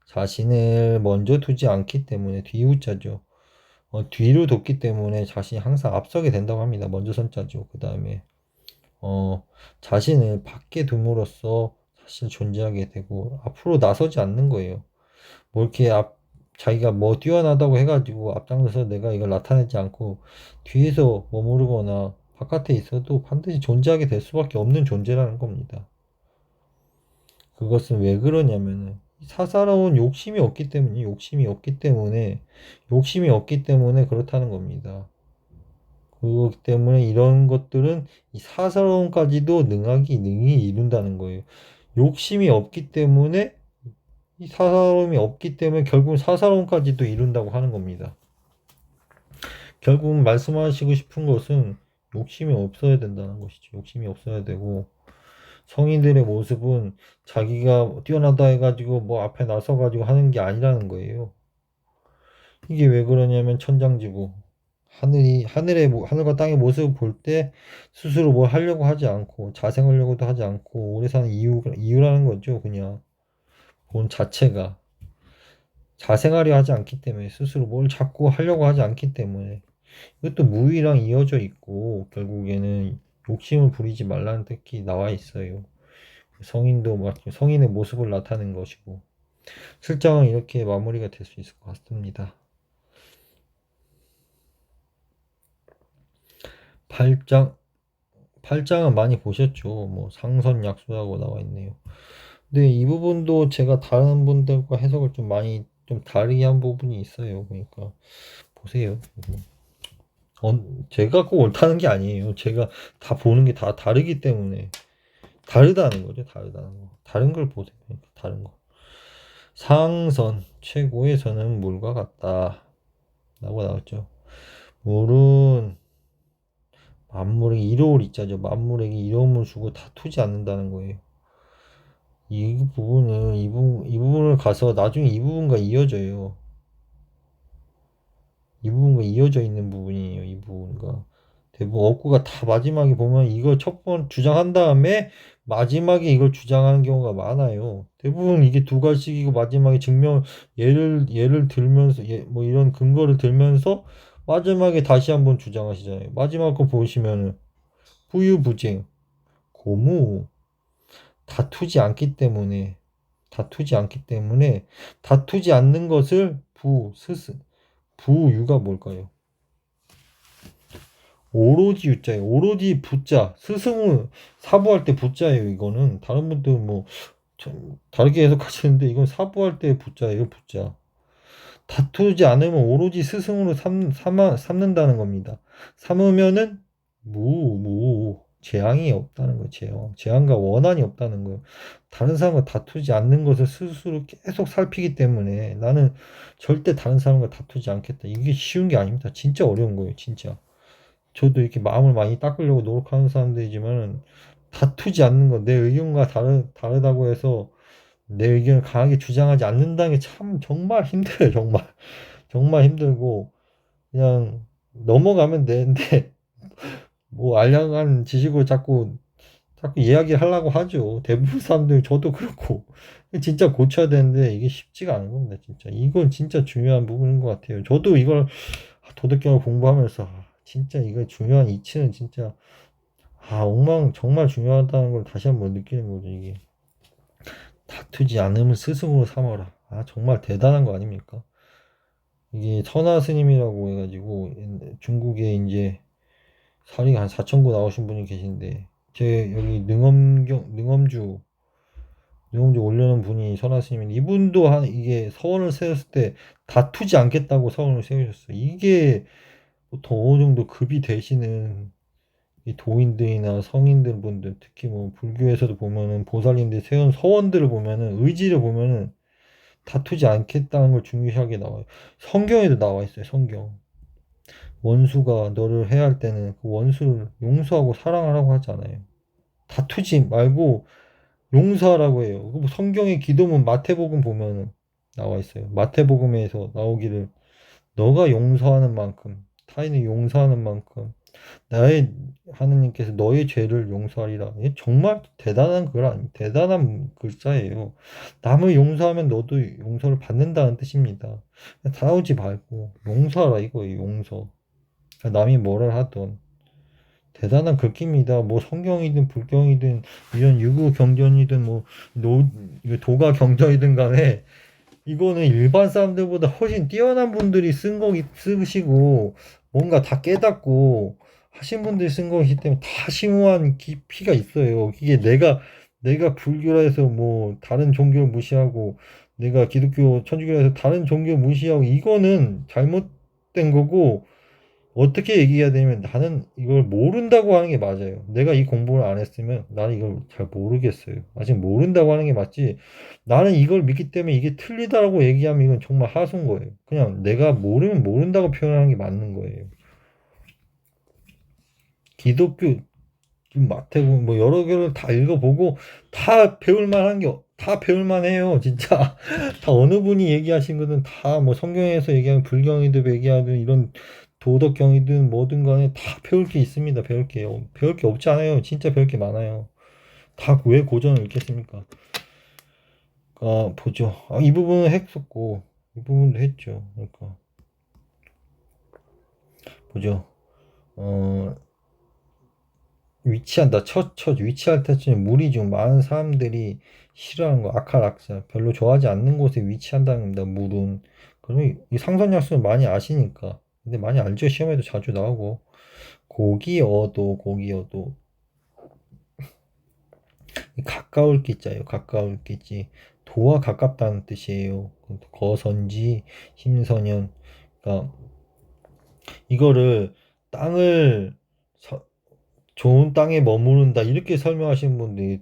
자신을 먼저 두지 않기 때문에 뒤우자죠. 뒤로 뒀기 때문에 자신이 항상 앞서게 된다고 합니다. 먼저 선자죠. 그 다음에 자신을 밖에 둠으로써 사실 존재하게 되고 앞으로 나서지 않는 거예요. 뭐 이렇게 자기가 뭐 뛰어나다고 해가지고 앞장서서 내가 이걸 나타내지 않고 뒤에서 머무르거나 바깥에 있어도 반드시 존재하게 될 수밖에 없는 존재라는 겁니다. 그것은 왜 그러냐면은 사사로운 욕심이 없기 때문에 그렇다는 겁니다. 그렇기 때문에 이런 것들은 이 사사로움까지도 능히 이룬다는 거예요. 욕심이 없기 때문에 이 사사로움이 없기 때문에 결국은 사사로움까지도 이룬다고 하는 겁니다. 결국은 말씀하시고 싶은 것은 욕심이 없어야 된다는 것이죠. 욕심이 없어야 되고 성인들의 모습은 자기가 뛰어나다 해가지고 뭐 앞에 나서가지고 하는 게 아니라는 거예요. 이게 왜 그러냐면 천장지구 하늘과 땅의 모습을 볼 때 스스로 뭘 하려고 하지 않고 자생하려고도 하지 않고 오래 사는 이유라는 거죠. 그냥 본 자체가 자생하려 하지 않기 때문에 스스로 뭘 자꾸 하려고 하지 않기 때문에 이것도 무의랑 이어져 있고 결국에는 욕심을 부리지 말라는 뜻이 나와 있어요. 성인의 모습을 나타내는 것이고 실장은 이렇게 마무리가 될 수 있을 것 같습니다. 8장은 많이 보셨죠. 뭐 상선약수라고 나와 있네요. 근데 이 부분도 제가 다른 분들과 해석을 좀 많이 좀 다르게 한 부분이 있어요. 그러니까 보세요. 제가 꼭 옳다는 게 아니에요. 제가 다 보는 게 다 다르기 때문에 다르다는 거죠. 다르다는 거. 다른 걸 보세요. 그러니까 다른 거. 상선 최고의 선은 물과 같다. 라고 나왔죠. 물은 만물에게 이로울 있자죠. 만물에게 이로움을 주고 다투지 않는다는 거예요. 이 부분을 가서 나중에 이 부분과 이어져요. 이 부분과 이어져 있는 부분이에요. 이 부분과. 대부분 억구가 다 마지막에 보면 이걸 첫 번 주장한 다음에 마지막에 이걸 주장하는 경우가 많아요. 대부분 이게 두 가지이고 마지막에 예를 들면서 뭐 이런 근거를 들면서 마지막에 다시 한번 주장하시잖아요. 마지막 거 보시면은 부유부쟁, 고무 다투지 않기 때문에 다투지 않는 것을 부유가 뭘까요? 오로지 유자예요. 오로지 부자. 스승은 사부할 때 부자예요. 이거는 다른 분들 뭐 다르게 해석하시는데 이건 사부할 때 부자예요. 부자. 다투지 않으면 오로지 스승으로 삼는다는 겁니다. 삼으면은 재앙이 없다는 거예요. 재앙과 원한이 없다는 거예요. 다른 사람과 다투지 않는 것을 스스로 계속 살피기 때문에 나는 절대 다른 사람과 다투지 않겠다. 이게 쉬운 게 아닙니다. 진짜 어려운 거예요. 진짜. 저도 이렇게 마음을 많이 닦으려고 노력하는 사람들이지만 다투지 않는 거, 내 의견과 다르다고 해서 내 의견을 강하게 주장하지 않는다는 게 참 정말 힘들어요. 정말. 정말 힘들고 그냥 넘어가면 되는데 뭐 알량한 지식으로 자꾸 이야기를 하려고 하죠. 대부분 사람들 저도 그렇고 진짜 고쳐야 되는데 이게 쉽지가 않은 겁니다. 진짜 이건 진짜 중요한 부분인 것 같아요. 저도 이걸 도덕경을 공부하면서 진짜 이거 중요한 이치는 진짜 정말 중요하다는 걸 다시 한번 느끼는 거죠. 이게 다투지 않음을 스승으로 삼아라. 정말 대단한 거 아닙니까? 이게 선화 스님이라고 해가지고 중국에 이제 사리가 한 4,000구 나오신 분이 계신데 제 여기 능엄주 올려놓은 분이 선화 스님인데 이분도 이게 서원을 세웠을 때 다투지 않겠다고 서원을 세우셨어요. 이게 보통 어느 정도 급이 되시는 이 도인들이나 성인들 분들 특히 뭐 불교에서도 보면은 보살님들이 세운 서원들을 보면은 의지를 보면은 다투지 않겠다는 걸 중요하게 나와요. 성경에도 나와 있어요. 성경. 원수가 너를 해할 때는 그 원수를 용서하고 사랑하라고 하잖아요. 다투지 말고 용서하라고 해요. 뭐 성경의 기도문 마태복음 보면은 나와 있어요. 마태복음에서 나오기를 너가 용서하는 만큼 타인을 용서하는 만큼 나의 하느님께서 너의 죄를 용서하리라. 이게 정말 대단한 글 아니 대단한 글자예요. 남을 용서하면 너도 용서를 받는다는 뜻입니다. 다투지 말고 용서하라 이거예요. 용서. 남이 뭐를 하던 대단한 글귀입니다. 뭐 성경이든 불경이든 이런 유구 경전이든 뭐 도가 경전이든 간에 이거는 일반 사람들보다 훨씬 뛰어난 분들이 쓴 거기 쓰시고 뭔가 다 깨닫고 하신 분들이 쓴 거기 때문에 다 심오한 깊이가 있어요. 이게 내가 불교라서 뭐 다른 종교를 무시하고 내가 기독교 천주교라서 다른 종교 무시하고 이거는 잘못된 거고 어떻게 얘기해야 되냐면 나는 이걸 모른다고 하는 게 맞아요. 내가 이 공부를 안 했으면 나는 이걸 잘 모르겠어요. 아직 모른다고 하는 게 맞지. 나는 이걸 믿기 때문에 이게 틀리다라고 얘기하면 이건 정말 하수인 거예요. 그냥 내가 모르면 모른다고 표현하는 게 맞는 거예요. 기독교, 마태복음 뭐 여러 개를 다 읽어보고 다 배울 만한 게 다 배울 만해요. 진짜 다 어느 분이 얘기하신 거든 다 뭐 성경에서 얘기하는 불경이든 얘기하든 이런 도덕경이든 뭐든 간에 다 배울 게 있습니다. 배울 게 없지 않아요. 진짜 배울 게 많아요. 다 왜 고전을 읽겠습니까? 보죠. 이 부분은 했었고 이 부분도 했죠. 그러니까 보죠. 어 위치한다. 첫 위치할 때쯤에 물이 좀 많은 사람들이 싫어하는 거, 아칼악사. 별로 좋아하지 않는 곳에 위치한다는 겁니다. 물은. 그러면 이 상선약수는 많이 아시니까. 근데 많이 알죠. 시험에도 자주 나오고. 고기어도. 가까울 기자예요. 가까울 기지. 도와 가깝다는 뜻이에요. 거선지, 심선연. 그러니까 이거를 땅을 좋은 땅에 머무른다 이렇게 설명하시는 분들이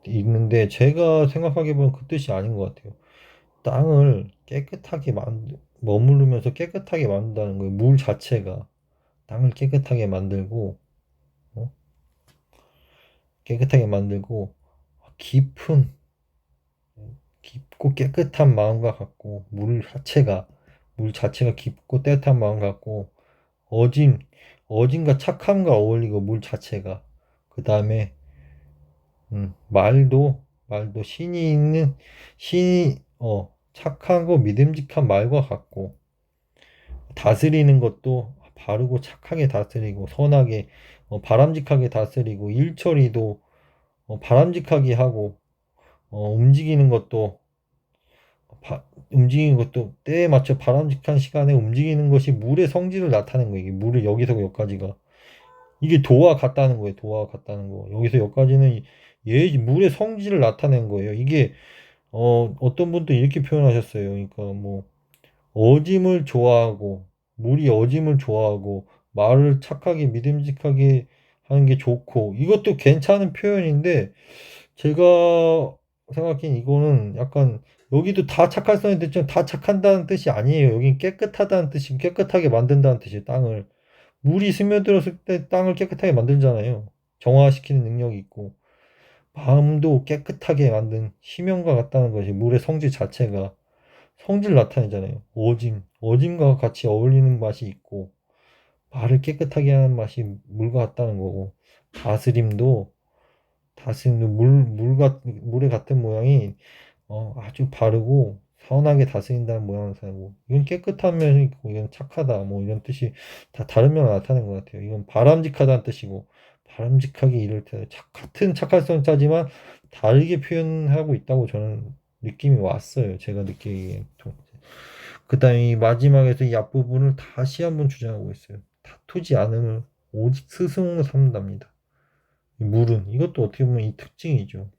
있는데 제가 생각하기에 보면 그 뜻이 아닌 것 같아요. 땅을 깨끗하게 머무르면서 깨끗하게 만든다는 거예요. 물 자체가 땅을 어? 깨끗하게 만들고 깊은 깊고 깨끗한 마음과 같고 물 자체가 깊고 깨끗한 마음 같고 어진 어진과 착함과 어울리고 물 자체가 그 다음에 말도 신이 착하고 믿음직한 말과 같고 다스리는 것도 바르고 착하게 다스리고 선하게 바람직하게 다스리고 일처리도 바람직하게 하고 움직이는 것도 움직이는 것도 때에 맞춰 바람직한 시간에 움직이는 것이 물의 성질을 나타내는 거예요. 이게 물을 여기서 여기까지가 이게 도와 같다는 거예요. 도와 같다는 거. 여기서 여기까지는 물의 성질을 나타낸 거예요. 이게 어떤 분도 이렇게 표현하셨어요. 그러니까 뭐 어짐을 좋아하고 물이 어짐을 좋아하고 말을 착하게 믿음직하게 하는 게 좋고 이것도 괜찮은 표현인데 제가 생각엔 이거는 약간 여기도 다 착할성이 됐지만 다 착한다는 뜻이 아니에요. 여긴 깨끗하다는 뜻이 깨끗하게 만든다는 뜻이에요. 땅을 물이 스며들었을 때 땅을 깨끗하게 만들잖아요. 정화시키는 능력이 있고 마음도 깨끗하게 만든 심연과 같다는 것이 물의 성질 자체가 성질 나타내잖아요. 어짐과 같이 어울리는 맛이 있고 말을 깨끗하게 하는 맛이 물과 같다는 거고 다스림도 물에 같은 모양이 아주 바르고 선하게 다스린다는 모양을 사고 이건 깨끗한 면이 있고 이건 착하다 뭐 이런 뜻이 다 다른 면을 나타내는 것 같아요. 이건 바람직하다는 뜻이고 바람직하게 이럴 때 같은 착할성 짜지만 다르게 표현하고 있다고 저는 느낌이 왔어요. 제가 느끼기에. 그다음에 이 마지막에서 이 앞부분을 다시 한번 주장하고 있어요. 다투지 않음을 오직 스승으로 삼는답니다. 물은 이것도 어떻게 보면 이 특징이죠.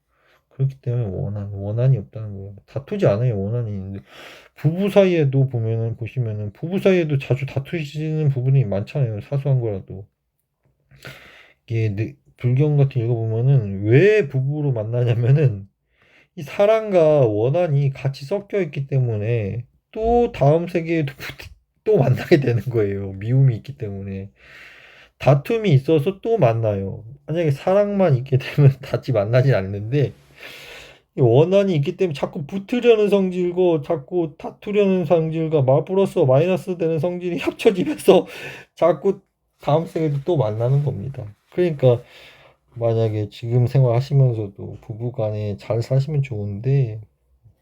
그렇기 때문에 원한이 없다는 거예요. 다투지 않아요. 원한이 있는데 부부 사이에도 보시면은 부부 사이에도 자주 다투시는 부분이 많잖아요. 사소한 거라도 이게 불경 같은 거 읽어보면은 왜 부부로 만나냐면은 이 사랑과 원한이 같이 섞여 있기 때문에 또 다음 세계에도 또 만나게 되는 거예요. 미움이 있기 때문에. 다툼이 있어서 또 만나요. 만약에 사랑만 있게 되면 다시 만나지 않는데 이 원한이 있기 때문에 자꾸 붙으려는 성질과 자꾸 다투려는 성질과 말 플러스 마이너스 되는 성질이 합쳐지면서 자꾸 다음 생에도 또 만나는 겁니다. 그러니까 만약에 지금 생활하시면서도 부부간에 잘 사시면 좋은데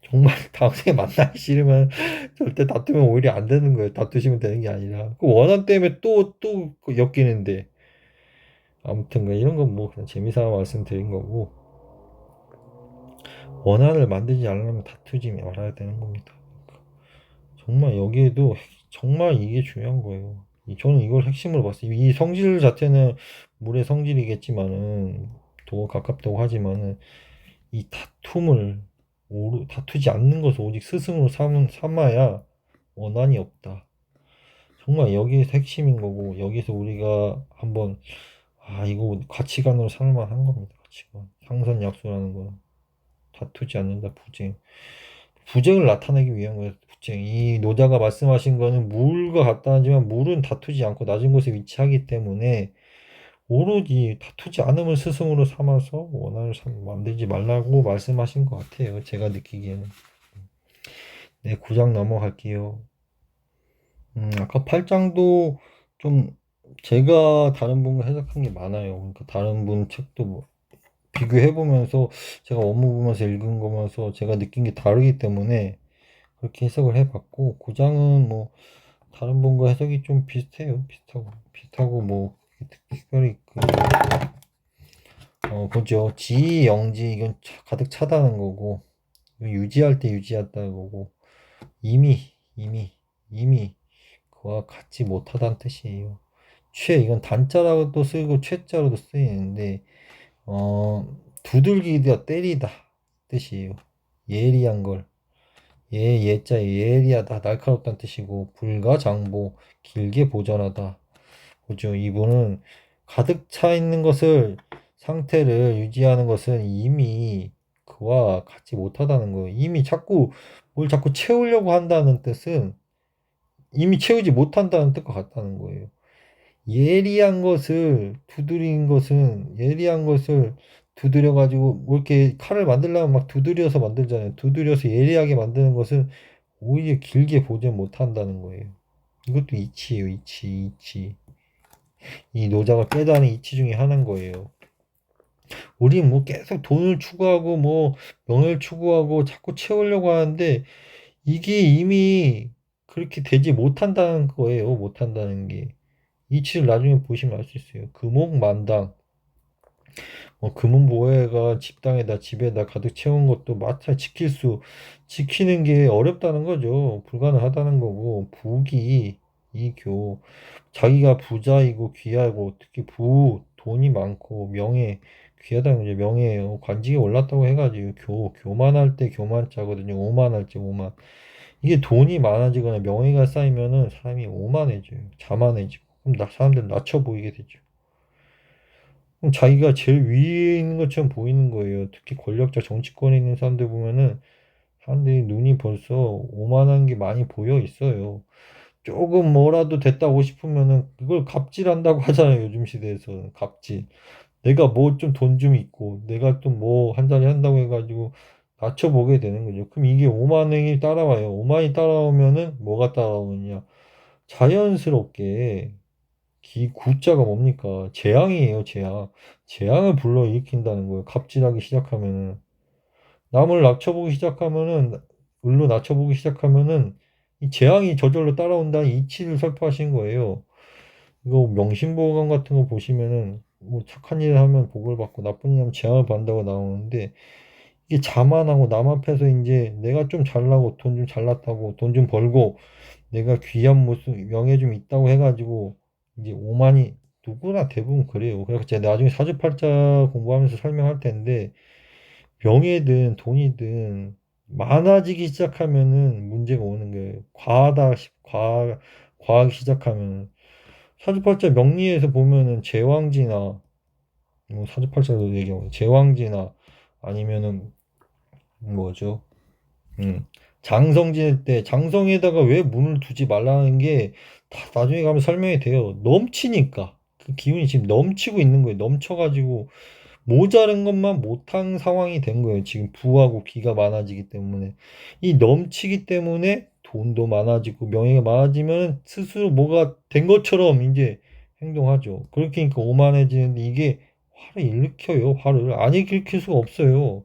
정말 다음 생에 만나기 싫으면 절대 다투면 오히려 안 되는 거예요. 다투시면 되는 게 아니라 그 원한 때문에 또 엮이는데 아무튼 이런 건 뭐 그냥 재미삼아 말씀드린 거고 원한을 만들지 않으려면 다투지 말아야 되는 겁니다. 정말 여기에도 정말 이게 중요한 거예요. 저는 이걸 핵심으로 봤어요. 이 성질 자체는 물의 성질이겠지만은 더 가깝다고 하지만은 이 다툼을 다투지 않는 것을 오직 스승으로 삼아야 원한이 없다. 정말 여기에서 핵심인 거고 여기서 우리가 한번 이거 가치관으로 삼을만한 겁니다. 가치관. 상선약소라는 건 다투지 않는다. 부쟁을 나타내기 위한 거예요. 부쟁. 이 노자가 말씀하신 거는 물과 같다지만 물은 다투지 않고 낮은 곳에 위치하기 때문에 오로지 다투지 않음을 스승으로 삼아서 원한을 만들지 말라고 말씀하신 것 같아요. 제가 느끼기에는. 네, 9장 넘어갈게요. 아까 8장도 좀 제가 다른 분과 해석한 게 많아요. 그러니까 다른 분 책도 뭐 비교해보면서 제가 원문 보면서 읽은 거면서 제가 느낀 게 다르기 때문에 그렇게 해석을 해봤고 9장은 뭐 다른 분과 해석이 좀 비슷해요. 비슷하고 뭐 특별히 보죠. 지, 영지 이건 가득 차다는 거고 유지할 때 유지했다는 거고 이미 그와 같지 못하다는 뜻이에요. 이건 단자라고도 쓰고 최자로도 쓰이는데 두들기다 때리다 뜻이에요. 예리한 걸 예자 예리하다 날카롭다는 뜻이고 불가 장보 길게 보전하다. 보죠. 이분은 가득 차 있는 것을 상태를 유지하는 것은 이미 그와 같지 못하다는 거예요. 이미 뭘 자꾸 채우려고 한다는 뜻은 이미 채우지 못한다는 뜻과 같다는 거예요. 예리한 것을 두드려 가지고 뭐 이렇게 칼을 만들려면 막 두드려서 만들잖아요. 두드려서 예리하게 만드는 것은 오히려 길게 보지 못한다는 거예요. 이것도 이치예요. 이치. 이 노자가 깨달은 이치 중에 하나인 거예요. 우리 뭐 계속 돈을 추구하고 뭐 명예를 추구하고 자꾸 채우려고 하는데 이게 이미 그렇게 되지 못한다는 거예요. 못한다는 게. 이치를 나중에 보시면 알 수 있어요. 금옥만당. 금은보해가 집에다 가득 채운 것도 마차 지키는 게 어렵다는 거죠. 불가능하다는 거고, 이교. 자기가 부자이고 귀하고, 특히 돈이 많고, 귀하다는 거죠. 명예예요. 관직에 올랐다고 해가지고, 교만할 때 교만자거든요. 오만할 때 오만. 이게 돈이 많아지거나 명예가 쌓이면은 사람이 오만해져요. 자만해지고. 그럼 사람들 낮춰 보이게 되죠. 그럼 자기가 제일 위에 있는 것처럼 보이는 거예요. 특히 권력자 정치권에 있는 사람들 보면은 사람들이 눈이 벌써 오만한 게 많이 보여 있어요. 조금 뭐라도 됐다고 싶으면은 그걸 갑질한다고 하잖아요. 요즘 시대에서는 갑질. 내가 뭐 좀 돈 좀 있고 내가 좀 뭐 한 자리 한다고 해가지고 낮춰보게 되는 거죠. 그럼 이게 오만행이 따라와요. 오만이 따라오면은 뭐가 따라오느냐. 자연스럽게 구자가 뭡니까? 재앙이에요, 재앙. 재앙을 불러일으킨다는 거예요. 갑질하기 시작하면은. 남을 낮춰보기 시작하면은, 을로 낮춰보기 시작하면은, 이 재앙이 저절로 따라온다는 이치를 설파하신 거예요. 이거 명심보감 같은 거 보시면은, 뭐 착한 일을 하면 복을 받고 나쁜 일 하면 재앙을 받는다고 나오는데, 이게 자만하고 남 앞에서 이제 내가 좀 잘나고 돈 좀 잘났다고 돈 좀 벌고 내가 귀한 모습 명예 좀 있다고 해가지고 이제 오만이 누구나 대부분 그래요. 그래서 제가 나중에 사주팔자 공부하면서 설명할 텐데 명예든 돈이든 많아지기 시작하면은 문제가 오는 거예요. 과하기 시작하면 사주팔자 명리에서 보면은 제왕지나 뭐 사주팔자도 얘기하고 제왕지나 아니면은 뭐죠? 장성 지낼 때 장성에다가 왜 문을 두지 말라는 게 다 나중에 가면 설명이 돼요. 넘치니까. 그 기운이 지금 넘치고 있는 거예요. 넘쳐가지고 모자른 것만 못한 상황이 된 거예요. 지금 부하고 기가 많아지기 때문에. 이 넘치기 때문에 돈도 많아지고 명예가 많아지면 스스로 뭐가 된 것처럼 이제 행동하죠. 그렇게 니까 오만해지는데 이게 화를 일으켜요. 화를 안 일으킬 수가 없어요.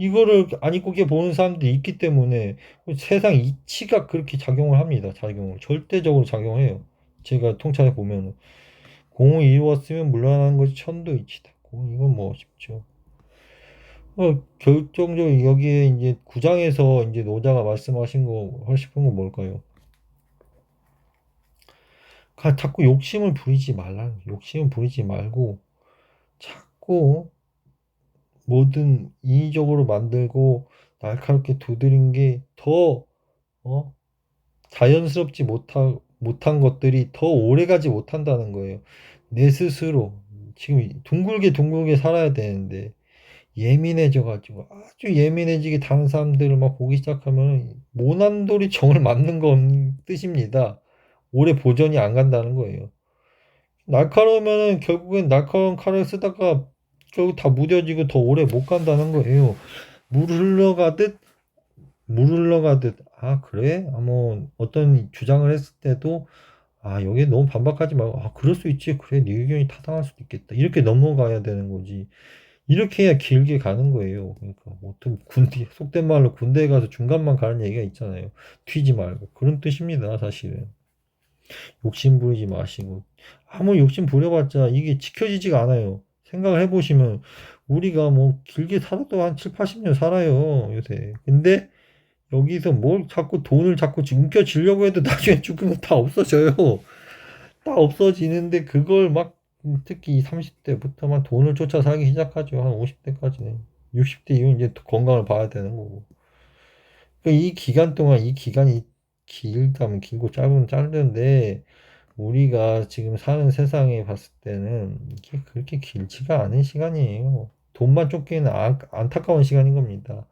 이거를 안 이쁘게 보는 사람들이 있기 때문에 세상 이치가 그렇게 작용을 합니다. 작용을. 절대적으로 작용해요. 제가 통찰해 보면 공을 이루었으면 물러나는 것이 천도이치다. 이건 뭐 쉽죠. 결정적으로 여기에 이제 구장에서 이제 노자가 말씀하신 거 하고 싶은 건 뭘까요? 자꾸 욕심을 부리지 말라. 욕심을 부리지 말고 자꾸 뭐든 인위적으로 만들고 날카롭게 두드린 게 더 자연스럽지 못한 것들이 더 오래가지 못한다는 거예요. 내 스스로 지금 둥글게 살아야 되는데 예민해져가지고 아주 예민해지게 다른 사람들을 막 보기 시작하면 모난돌이 정을 맞는 건 뜻입니다. 오래 보존이 안 간다는 거예요. 날카로우면은 결국엔 날카로운 칼을 쓰다가 결국 다 무뎌지고 더 오래 못 간다는 거예요. 물 흘러가듯 아 그래? 뭐 어떤 주장을 했을 때도 여기에 너무 반박하지 말고 그럴 수 있지. 그래 네 의견이 타당할 수도 있겠다. 이렇게 넘어가야 되는 거지. 이렇게 해야 길게 가는 거예요. 그러니까 어떤 군대 속된 말로 군대에 가서 중간만 가는 얘기가 있잖아요. 튀지 말고 그런 뜻입니다. 사실은 욕심 부리지 마시고 아무리 욕심 부려봤자 이게 지켜지지가 않아요. 생각을 해보시면 우리가 뭐 길게 살아도 한 7, 80년 살아요 요새. 근데 여기서 뭘 자꾸 돈을 자꾸 움켜쥐려고 해도 나중에 죽으면 다 없어져요. 다 없어지는데 그걸 막 특히 30대부터만 돈을 쫓아 살기 시작하죠. 한 50대까지는. 60대 이후는 이제 건강을 봐야 되는 거고. 그러니까 이 기간 동안 이 기간이 길다면 길고 짧으면 짧은데 우리가 지금 사는 세상에 봤을 때는 이게 그렇게 길지가 않은 시간이에요. 돈만 쫓기는 안타까운 시간인 겁니다.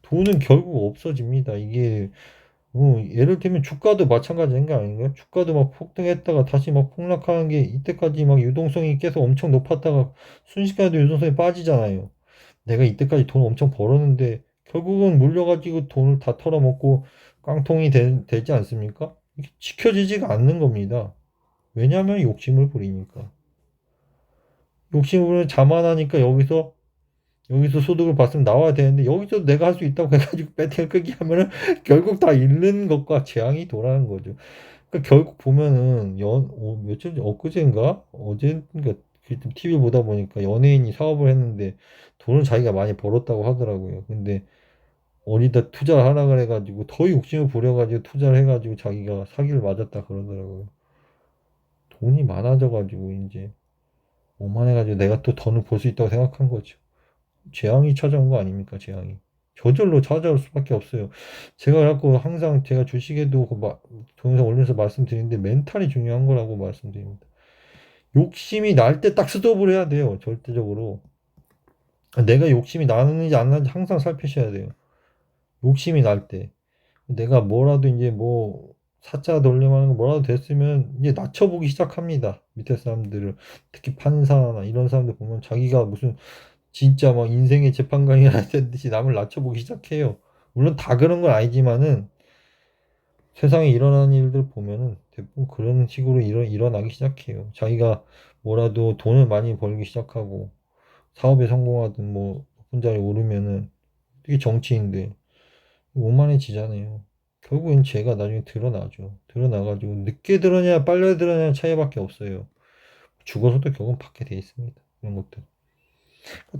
돈은 결국 없어집니다. 이게 예를 들면 주가도 마찬가지인 거 아닌가요? 주가도 막 폭등했다가 다시 막 폭락하는 게 이때까지 막 유동성이 계속 엄청 높았다가 순식간에도 유동성이 빠지잖아요. 내가 이때까지 돈 엄청 벌었는데 결국은 물려가지고 돈을 다 털어먹고 깡통이 되지 않습니까? 이게 지켜지지가 않는 겁니다. 왜냐하면 욕심을 부리니까. 욕심을 부리면 자만하니까 여기서 소득을 받으면 나와야 되는데 여기서 내가 할 수 있다고 해가지고 배팅을 크게 하면은 결국 다 잃는 것과 재앙이 돌아가는 거죠. 그러니까 결국 보면은 며칠 전 엊그제인가 어제인가 TV 보다 보니까 연예인이 사업을 했는데 돈을 자기가 많이 벌었다고 하더라고요. 근데 어디다 투자를 하라 그래가지고 더 욕심을 부려가지고 투자를 해가지고 자기가 사기를 맞았다 그러더라고요. 돈이 많아져가지고 이제 오만해가지고 내가 또 돈을 벌 수 있다고 생각한 거죠. 재앙이 찾아온 거 아닙니까, 재앙이. 저절로 찾아올 수밖에 없어요. 제가 갖고 항상 제가 주식에도 동영상 올려서 말씀드리는데 멘탈이 중요한 거라고 말씀드립니다. 욕심이 날 때 딱 스톱을 해야 돼요, 절대적으로. 내가 욕심이 나는지 안 나는지 항상 살피셔야 돼요. 욕심이 날 때. 내가 뭐라도 이제 뭐 사자 돌림하는 거 뭐라도 됐으면 이제 낮춰보기 시작합니다. 밑에 사람들을. 특히 판사나 이런 사람들 보면 자기가 무슨 진짜 막 인생의 재판관이 하듯이 남을 낮춰보기 시작해요. 물론 다 그런 건 아니지만은 세상에 일어나는 일들 보면은 대부분 그런 식으로 일어나기 시작해요. 자기가 뭐라도 돈을 많이 벌기 시작하고 사업에 성공하든 뭐 높은 자리에 오르면은 특히 정치인들 오만해지잖아요. 결국엔 죄가 나중에 드러나죠. 드러나가지고 늦게 드러냐 빨리 드러냐 차이밖에 없어요. 죽어서도 결국은 받게 돼 있습니다. 이런 것들.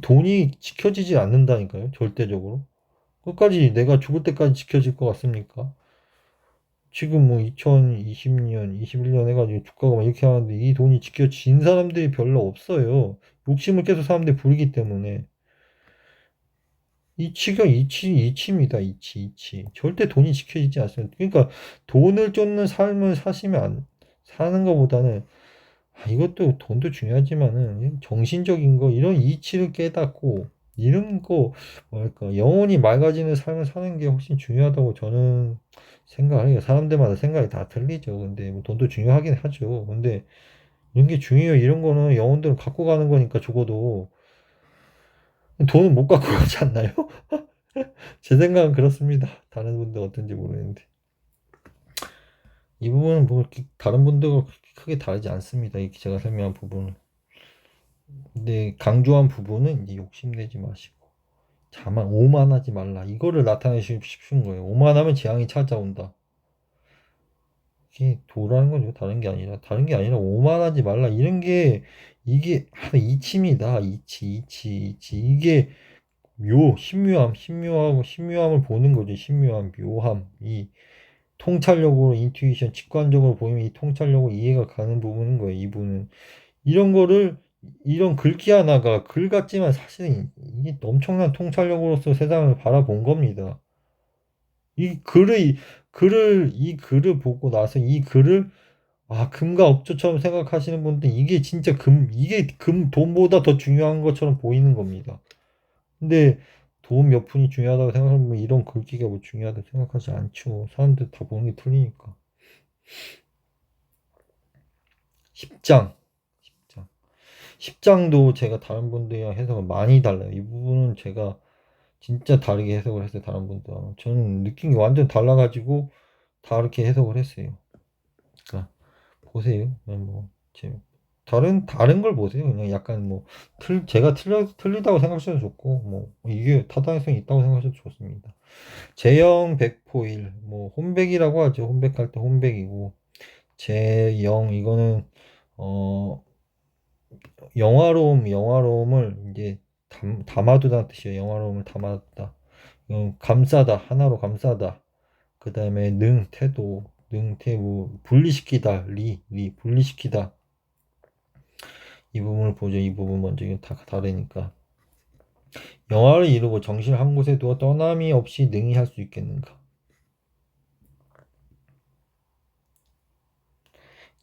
돈이 지켜지지 않는다니까요. 절대적으로. 끝까지 내가 죽을 때까지 지켜질 것 같습니까? 지금 뭐 2020년, 21년 해가지고 주가가 막 이렇게 하는데 이 돈이 지켜진 사람들이 별로 없어요. 욕심을 계속 사람들이 부리기 때문에. 이치입니다. 이치. 절대 돈이 지켜지지 않습니다. 그러니까 돈을 쫓는 삶을 사는 것보다는 이것도 돈도 중요하지만은 정신적인 거 이런 이치를 깨닫고 이런 거, 뭐랄까, 영혼이 맑아지는 삶을 사는 게 훨씬 중요하다고 저는 생각을 해요. 사람들마다 생각이 다 틀리죠. 근데 뭐 돈도 중요하긴 하죠. 근데 이런 게 중요해요. 이런 거는 영혼들은 갖고 가는 거니까 죽어도 돈은 못 갖고 가지 않나요? 제 생각은 그렇습니다. 다른 분들 어떤지 모르겠는데. 이 부분은 뭐 다른 분들과 그렇게 크게 다르지 않습니다. 이 제가 설명한 부분은. 근데 강조한 부분은 이제 욕심내지 마시고 오만하지 말라. 이거를 나타내시고 싶은 거예요. 오만하면 재앙이 찾아온다. 이게 도라는 거죠. 다른 게 아니라 오만하지 말라. 이런 게 이게 이치입니다. 이치. 이게 신묘함을 보는 거죠. 신묘함, 묘함. 이 통찰력으로 인투이션, 직관적으로 보이면 이 통찰력으로 이해가 가는 부분인 거예요. 이분은 이런 거를 이런 글귀 하나가 글 같지만 사실은 이게 엄청난 통찰력으로서 세상을 바라본 겁니다. 이 글을 이 글을 보고 나서 이 글을 금과 억조처럼 생각하시는 분들 이게 진짜 돈보다 더 중요한 것처럼 보이는 겁니다. 근데 돈 몇 푼이 중요하다고 생각하면 이런 글귀가 뭐 중요하다고 생각하지 않죠. 사람들 다 보는 게 틀리니까. 10장. 10장. 10장도 제가 다른 분들이랑 해석을 많이 달라요. 이 부분은 제가 진짜 다르게 해석을 했어요. 다른 분들하고. 저는 느낀 게 완전 달라가지고 다르게 해석을 했어요. 그러니까 보세요. 그냥 다른 걸 보세요. 그냥 약간 제가 틀리다고 생각하셔도 좋고, 이게 타당성이 있다고 생각하셔도 좋습니다. 제영 백포일, 혼백이라고 하죠. 혼백할 때 혼백이고, 제영, 이거는, 어, 영화로움을 이제 담아두다는 뜻이에요. 영화로움을 담아두다. 감싸다, 하나로 감싸다. 그 다음에 분리시키다, 분리시키다. 이 부분을 보죠. 이 부분 먼저 이건 다 다르니까. 영화를 이루고 정신을 한 곳에 두어 떠남이 없이 능히 할 수 있겠는가.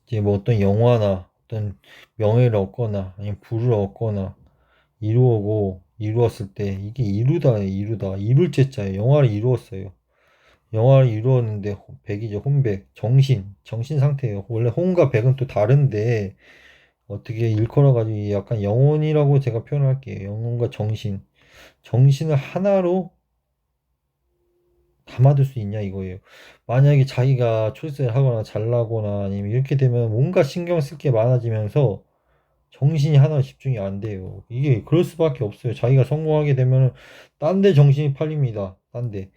이제 어떤 영화나 어떤 명예를 얻거나 아니면 부를 얻거나 이루었을 때 이게 이루다 이룰 제자예요. 영화를 이루었어요. 영화를 이루었는데 백이죠. 혼백 정신 상태예요. 원래 혼과 백은 또 다른데 어떻게 일컬어 가지고 약간 영혼이라고 제가 표현할게요. 영혼과 정신을 하나로 담아둘 수 있냐 이거예요. 만약에 자기가 출세를 하거나 잘나거나 아니면 이렇게 되면 뭔가 신경 쓸 게 많아지면서 정신이 하나로 집중이 안 돼요. 이게 그럴 수밖에 없어요. 자기가 성공하게 되면 딴 데 정신이 팔립니다. 딴 데.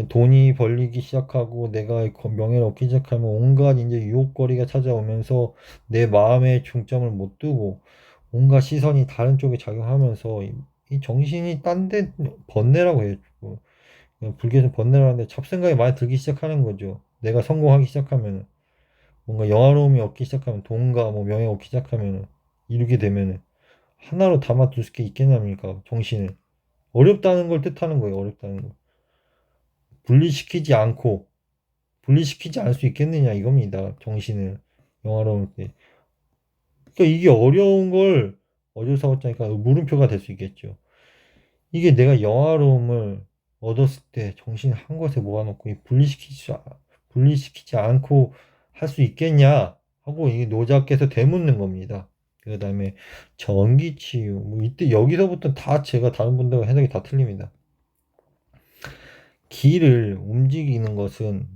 돈이 벌리기 시작하고 내가 명예를 얻기 시작하면 온갖 이제 유혹거리가 찾아오면서 내 마음의 중점을 못 두고 온갖 시선이 다른 쪽에 작용하면서 이 정신이 딴 데 번뇌라고 해요. 불교에서 번뇌라는데 잡생각이 많이 들기 시작하는 거죠. 내가 성공하기 시작하면은 뭔가 영화로움이 얻기 시작하면 돈과 명예 얻기 시작하면은 이루게 되면은 하나로 담아둘 수 있겠습니까? 정신을 어렵다는 걸 뜻하는 거예요. 어렵다는 거. 분리시키지 않고 분리시키지 않을 수 있겠느냐 이겁니다. 정신을 영화로울 때. 그러니까 이게 어려운 걸 어조사고자니까 물음표가 될 수 있겠죠. 이게 내가 영화로움을 얻었을 때 정신 한 곳에 모아놓고 분리시키지 않고 할 수 있겠냐 하고 이 노자께서 되묻는 겁니다. 그 다음에 전기치유 이때 여기서부터 다 제가 다른 분들과 해석이 다 틀립니다. 기를 움직이는 것은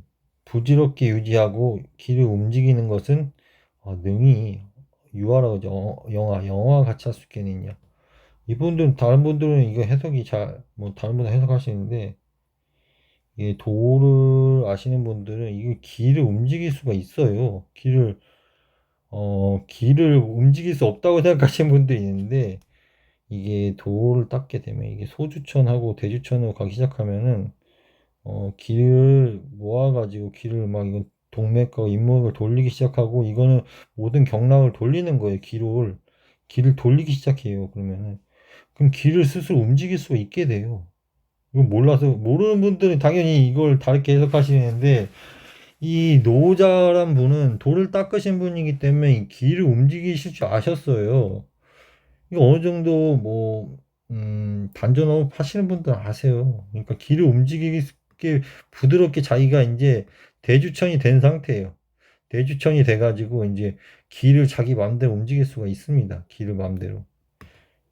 부드럽게 유지하고 기를 움직이는 것은 능히 유아라고 하죠. 영화 같이 할 수 있겠느냐. 다른 분들은 이거 해석이 다른 분들 해석하시는데, 이게 도를 아시는 분들은 이게 기를 움직일 수가 있어요. 기를 움직일 수 없다고 생각하시는 분들이 있는데, 이게 도를 닦게 되면 이게 소주천하고 대주천으로 가기 시작하면은, 기를 모아가지고 이건 동맥과 잇목을 돌리기 시작하고, 이거는 모든 경락을 돌리는 거예요. 기를 돌리기 시작해요. 그럼 기를 스스로 움직일 수가 있게 돼요. 이거 모르는 분들은 당연히 이걸 다르게 해석하시는데, 이 노자란 분은 돌을 닦으신 분이기 때문에 이 기를 움직이실 줄 아셨어요. 이거 어느 정도 단전호흡 하시는 분들 아세요. 그러니까 기를 움직이게 부드럽게 자기가 이제 대주천이 된 상태예요. 대주천이 돼가지고 이제 기를 자기 마음대로 움직일 수가 있습니다. 기를 마음대로.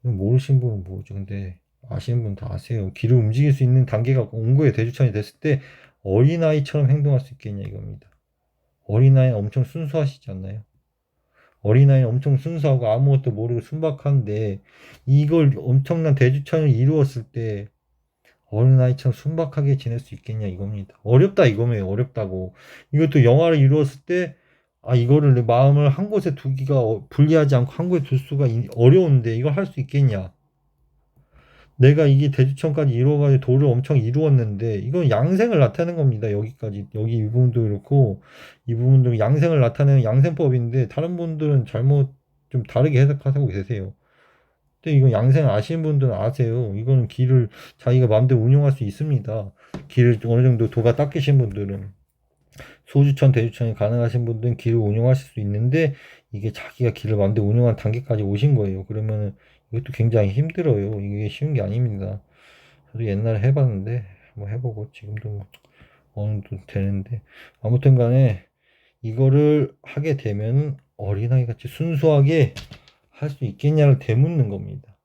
모르시는 분은 모르죠. 근데 아시는 분 다 아세요. 기를 움직일 수 있는 단계가 온 거예요. 대주천이 됐을 때 어린아이처럼 행동할 수 있겠냐 이겁니다. 어린아이는 엄청 순수하시지 않나요? 어린아이는 엄청 순수하고 아무것도 모르고 순박한데 이걸 엄청난 대주천을 이루었을 때 어린아이처럼 순박하게 지낼 수 있겠냐 이겁니다. 어렵다 이거예요. 어렵다고. 이것도 영화를 이루었을 때 이거를 내 마음을 한 곳에 두기가 불리하지 않고 한 곳에 둘 수가 어려운데 이걸 할 수 있겠냐. 내가 이게 대주천까지 이루어가지고 도를 엄청 이루었는데 이건 양생을 나타내는 겁니다. 여기까지 여기 이 부분도 그렇고 이 부분도 양생을 나타내는 양생법인데 다른 분들은 잘못 좀 다르게 해석하고 계세요. 근데 이건 양생 아시는 분들은 아세요. 이거는 기를 자기가 마음대로 운용할 수 있습니다. 기를 어느 정도 도가 닦이신 분들은 소주천 대주천이 가능하신 분들은 기를 운용하실 수 있는데 이게 자기가 기를 마음대로 운용한 단계까지 오신 거예요. 그러면은 이것도 굉장히 힘들어요. 이게 쉬운 게 아닙니다. 저도 옛날에 해봤는데 한번 해보고 지금도 뭐 어느 정도 되는데 아무튼 간에 이거를 하게 되면 어린아이 같이 순수하게 할 수 있겠냐를 되묻는 겁니다.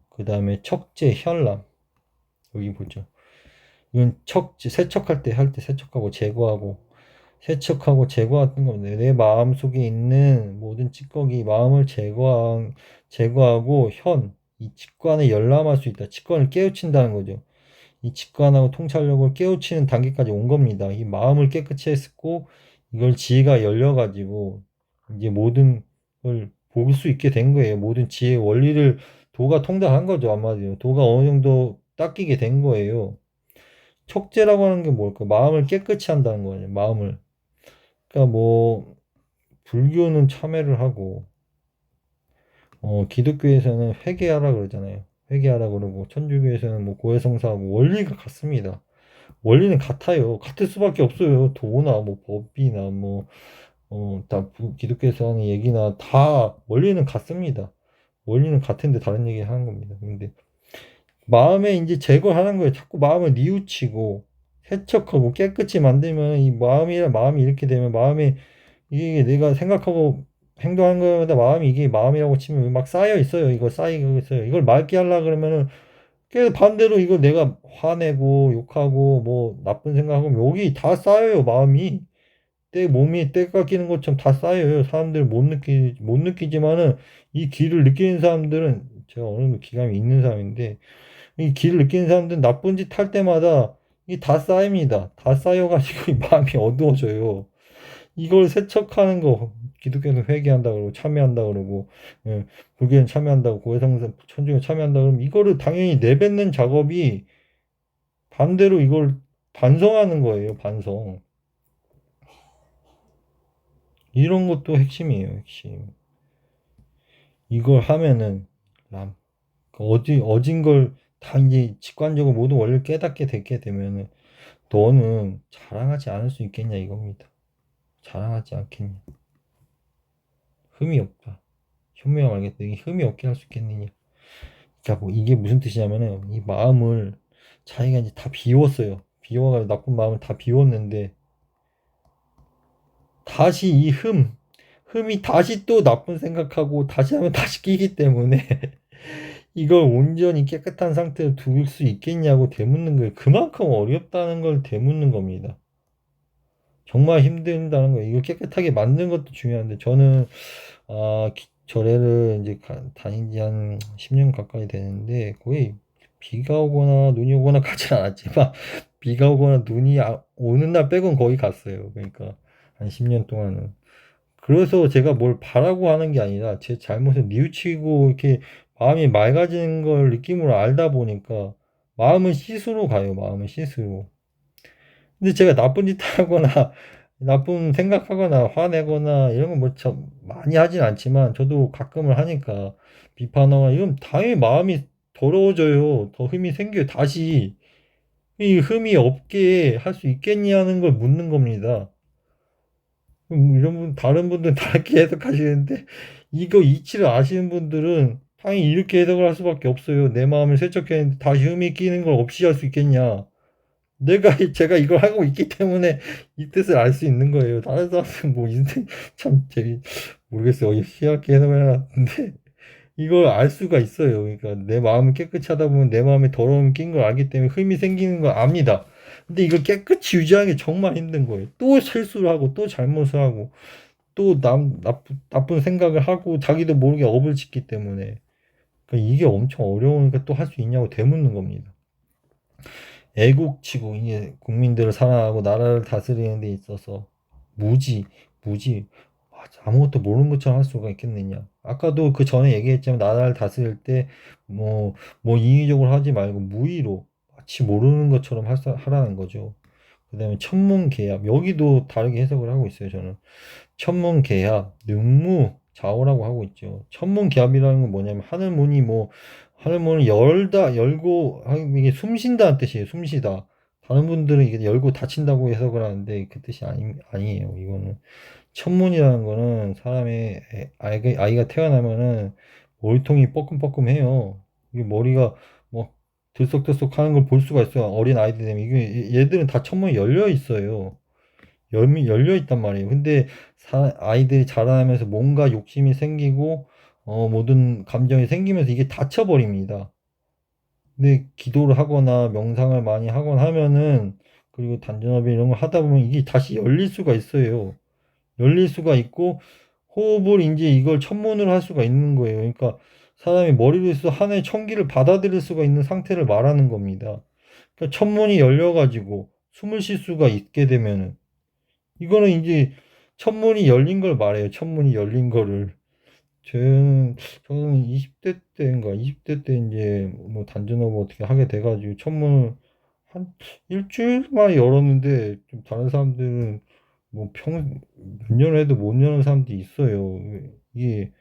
그 다음에 척제, 현람 여기 보죠. 이건 세척할 때 세척하고 제거하고 세척하고 제거하는 겁니다. 내 마음 속에 있는 모든 찌꺼기 마음을 제거하고 이 직관에 열람할 수 있다. 직관을 깨우친다는 거죠. 이 직관하고 통찰력을 깨우치는 단계까지 온 겁니다. 이 마음을 깨끗이 했고 이걸 지혜가 열려가지고 이제 모든 걸 볼 수 있게 된 거예요. 모든 지혜의 원리를 도가 통달한 거죠. 한마디로 도가 어느 정도 닦이게 된 거예요. 척제라고 하는 게 뭘까? 마음을 깨끗이 한다는 거예요. 마음을. 그러니까 뭐 불교는 참회를 하고 기독교에서는 회개하라 그러잖아요. 회개하라 그러고 천주교에서는 뭐 고해성사하고 원리가 같습니다. 원리는 같아요. 같을 수밖에 없어요. 도나 뭐 법이나 뭐 다 기독교에서 하는 얘기나 다 원리는 같습니다. 원리는 같은데 다른 얘기 하는 겁니다. 근데 마음에 이제 제거하는 거예요. 자꾸 마음을 뉘우치고 세척하고 깨끗이 만들면 이 마음이 이렇게 되면 마음에 이게 내가 생각하고 행동하는 거보다 마음이 이게 마음이라고 치면 막 쌓여 있어요. 이거 쌓이고 있어요. 이걸 맑게 하려 그러면은 계속 반대로 이거 내가 화내고 욕하고 뭐 나쁜 생각하고 여기 다 쌓여요. 마음이 때 몸이 때가 끼는 것처럼 다 쌓여요. 사람들 못 느끼지만은 이 기를 느끼는 사람들은 제가 어느 정도 기감이 있는 사람인데 이 기를 느끼는 사람들은 나쁜 짓 할 때마다 이 다 쌓입니다. 다 쌓여가지고 이 마음이 어두워져요. 이걸 세척하는 거 기독교는 회개한다 그러고 참여한다 그러고 불교는 참여한다고 고해성사 천주교 참여한다 그러면 이거를 당연히 내뱉는 작업이 반대로 이걸 반성하는 거예요. 반성. 이런 것도 핵심이에요. 핵심. 이걸 하면은 어진 걸 다 이제 직관적으로 모든 원리를 깨닫게 되게 되면은 너는 자랑하지 않을 수 있겠냐 이겁니다. 자랑하지 않겠냐. 흠이 없다. 현명하 말겠다. 이게 흠이 없게 할 수 있겠느냐. 자, 뭐 이게 무슨 뜻이냐면은 이 마음을 자기가 이제 다 비웠어요. 비워가지고 나쁜 마음을 다 비웠는데 다시 이 흠이 다시 또 나쁜 생각하고 다시 하면 다시 끼기 때문에 이걸 온전히 깨끗한 상태로 둘 수 있겠냐고 되묻는 거예요. 그만큼 어렵다는 걸 되묻는 겁니다. 정말 힘든다는 거예요. 이걸 깨끗하게 만드는 것도 중요한데 저는 절에를 이제 다닌 지 한 10년 가까이 되는데 거의 비가 오거나 눈이 오거나 가진 않았지만 비가 오거나 눈이 오는 날 빼곤 거의 갔어요. 그러니까 한 10년 동안은. 그래서 제가 뭘 바라고 하는 게 아니라 제 잘못을 뉘우치고 이렇게 마음이 맑아지는 걸 느낌으로 알다 보니까 마음은 시스로 가요. 마음은 시스로. 근데 제가 나쁜 짓 하거나 나쁜 생각하거나 화내거나 이런 거 뭐 많이 하진 않지만 저도 가끔은 하니까 비판하거나 이건 당연히 마음이 더러워져요. 더 흠이 생겨요. 다시 이 흠이 없게 할 수 있겠냐는 걸 묻는 겁니다. 이런 다른 분들은 다르게 해석하시는데 이거 이치를 아시는 분들은 당연히 이렇게 해석을 할 수밖에 없어요. 내 마음을 세척했는데 다시 흠이 끼는 걸 없이 할 수 있겠냐? 제가 이걸 하고 있기 때문에 이 뜻을 알 수 있는 거예요. 다른 사람은 뭐 인생 참 모르겠어요. 희한하게 해석을 해놨는데 이걸 알 수가 있어요. 그러니까 내 마음을 깨끗이 하다 보면 내 마음에 더러움이 낀 걸 알기 때문에 흠이 생기는 걸 압니다. 근데 이걸 깨끗이 유지하기 정말 힘든 거예요. 또 실수를 하고 또 잘못을 하고 또 나쁜 생각을 하고 자기도 모르게 업을 짓기 때문에 그러니까 이게 엄청 어려우니까 또 할 수 있냐고 되묻는 겁니다. 애국치고 이게 국민들을 사랑하고 나라를 다스리는 데 있어서 무지, 무지, 아무것도 모르는 것처럼 할 수가 있겠느냐. 아까도 그 전에 얘기했지만 나라를 다스릴 때 뭐 인위적으로 하지 말고 무의로 마치 모르는 것처럼 하라는 거죠. 그다음에 천문계약 여기도 다르게 해석을 하고 있어요. 저는 천문계약 능무자오라고 하고 있죠. 천문계약이라는 건 뭐냐면 하늘문을 열고 이게 숨쉰다는 뜻이에요. 숨쉬다. 다른 분들은 이게 열고 닫힌다고 해석을 하는데 그 뜻이 아니에요. 이거는 천문이라는 거는 사람의 아이가 태어나면은 머리통이 뻐끔뻐끔해요. 이게 머리가 뭐 들썩들썩 하는 걸 볼 수가 있어요. 어린 아이들 되면 이게 얘들은 다 천문이 열려 있어요. 열려 있단 말이에요. 근데 아이들이 자라나면서 뭔가 욕심이 생기고 모든 감정이 생기면서 이게 닫혀버립니다. 근데 기도를 하거나 명상을 많이 하거나 하면은 그리고 단전업이 이런 걸 하다 보면 이게 다시 열릴 수가 있어요. 열릴 수가 있고 호흡을 이제 이걸 천문으로 할 수가 있는 거예요. 그러니까 사람이 머리로서 하나의 청기를 받아들일 수가 있는 상태를 말하는 겁니다. 그러니까 천문이 열려가지고 숨을 쉴 수가 있게 되면은 이거는 이제 천문이 열린 걸 말해요. 천문이 열린 거를. 저는 20대 때인가 20대 때 이제 뭐 단전업 어떻게 하게 돼가지고 천문을 한 일주일 만에 열었는데 좀 다른 사람들은 뭐 몇 년을 해도 못 여는 사람들이 있어요. 이게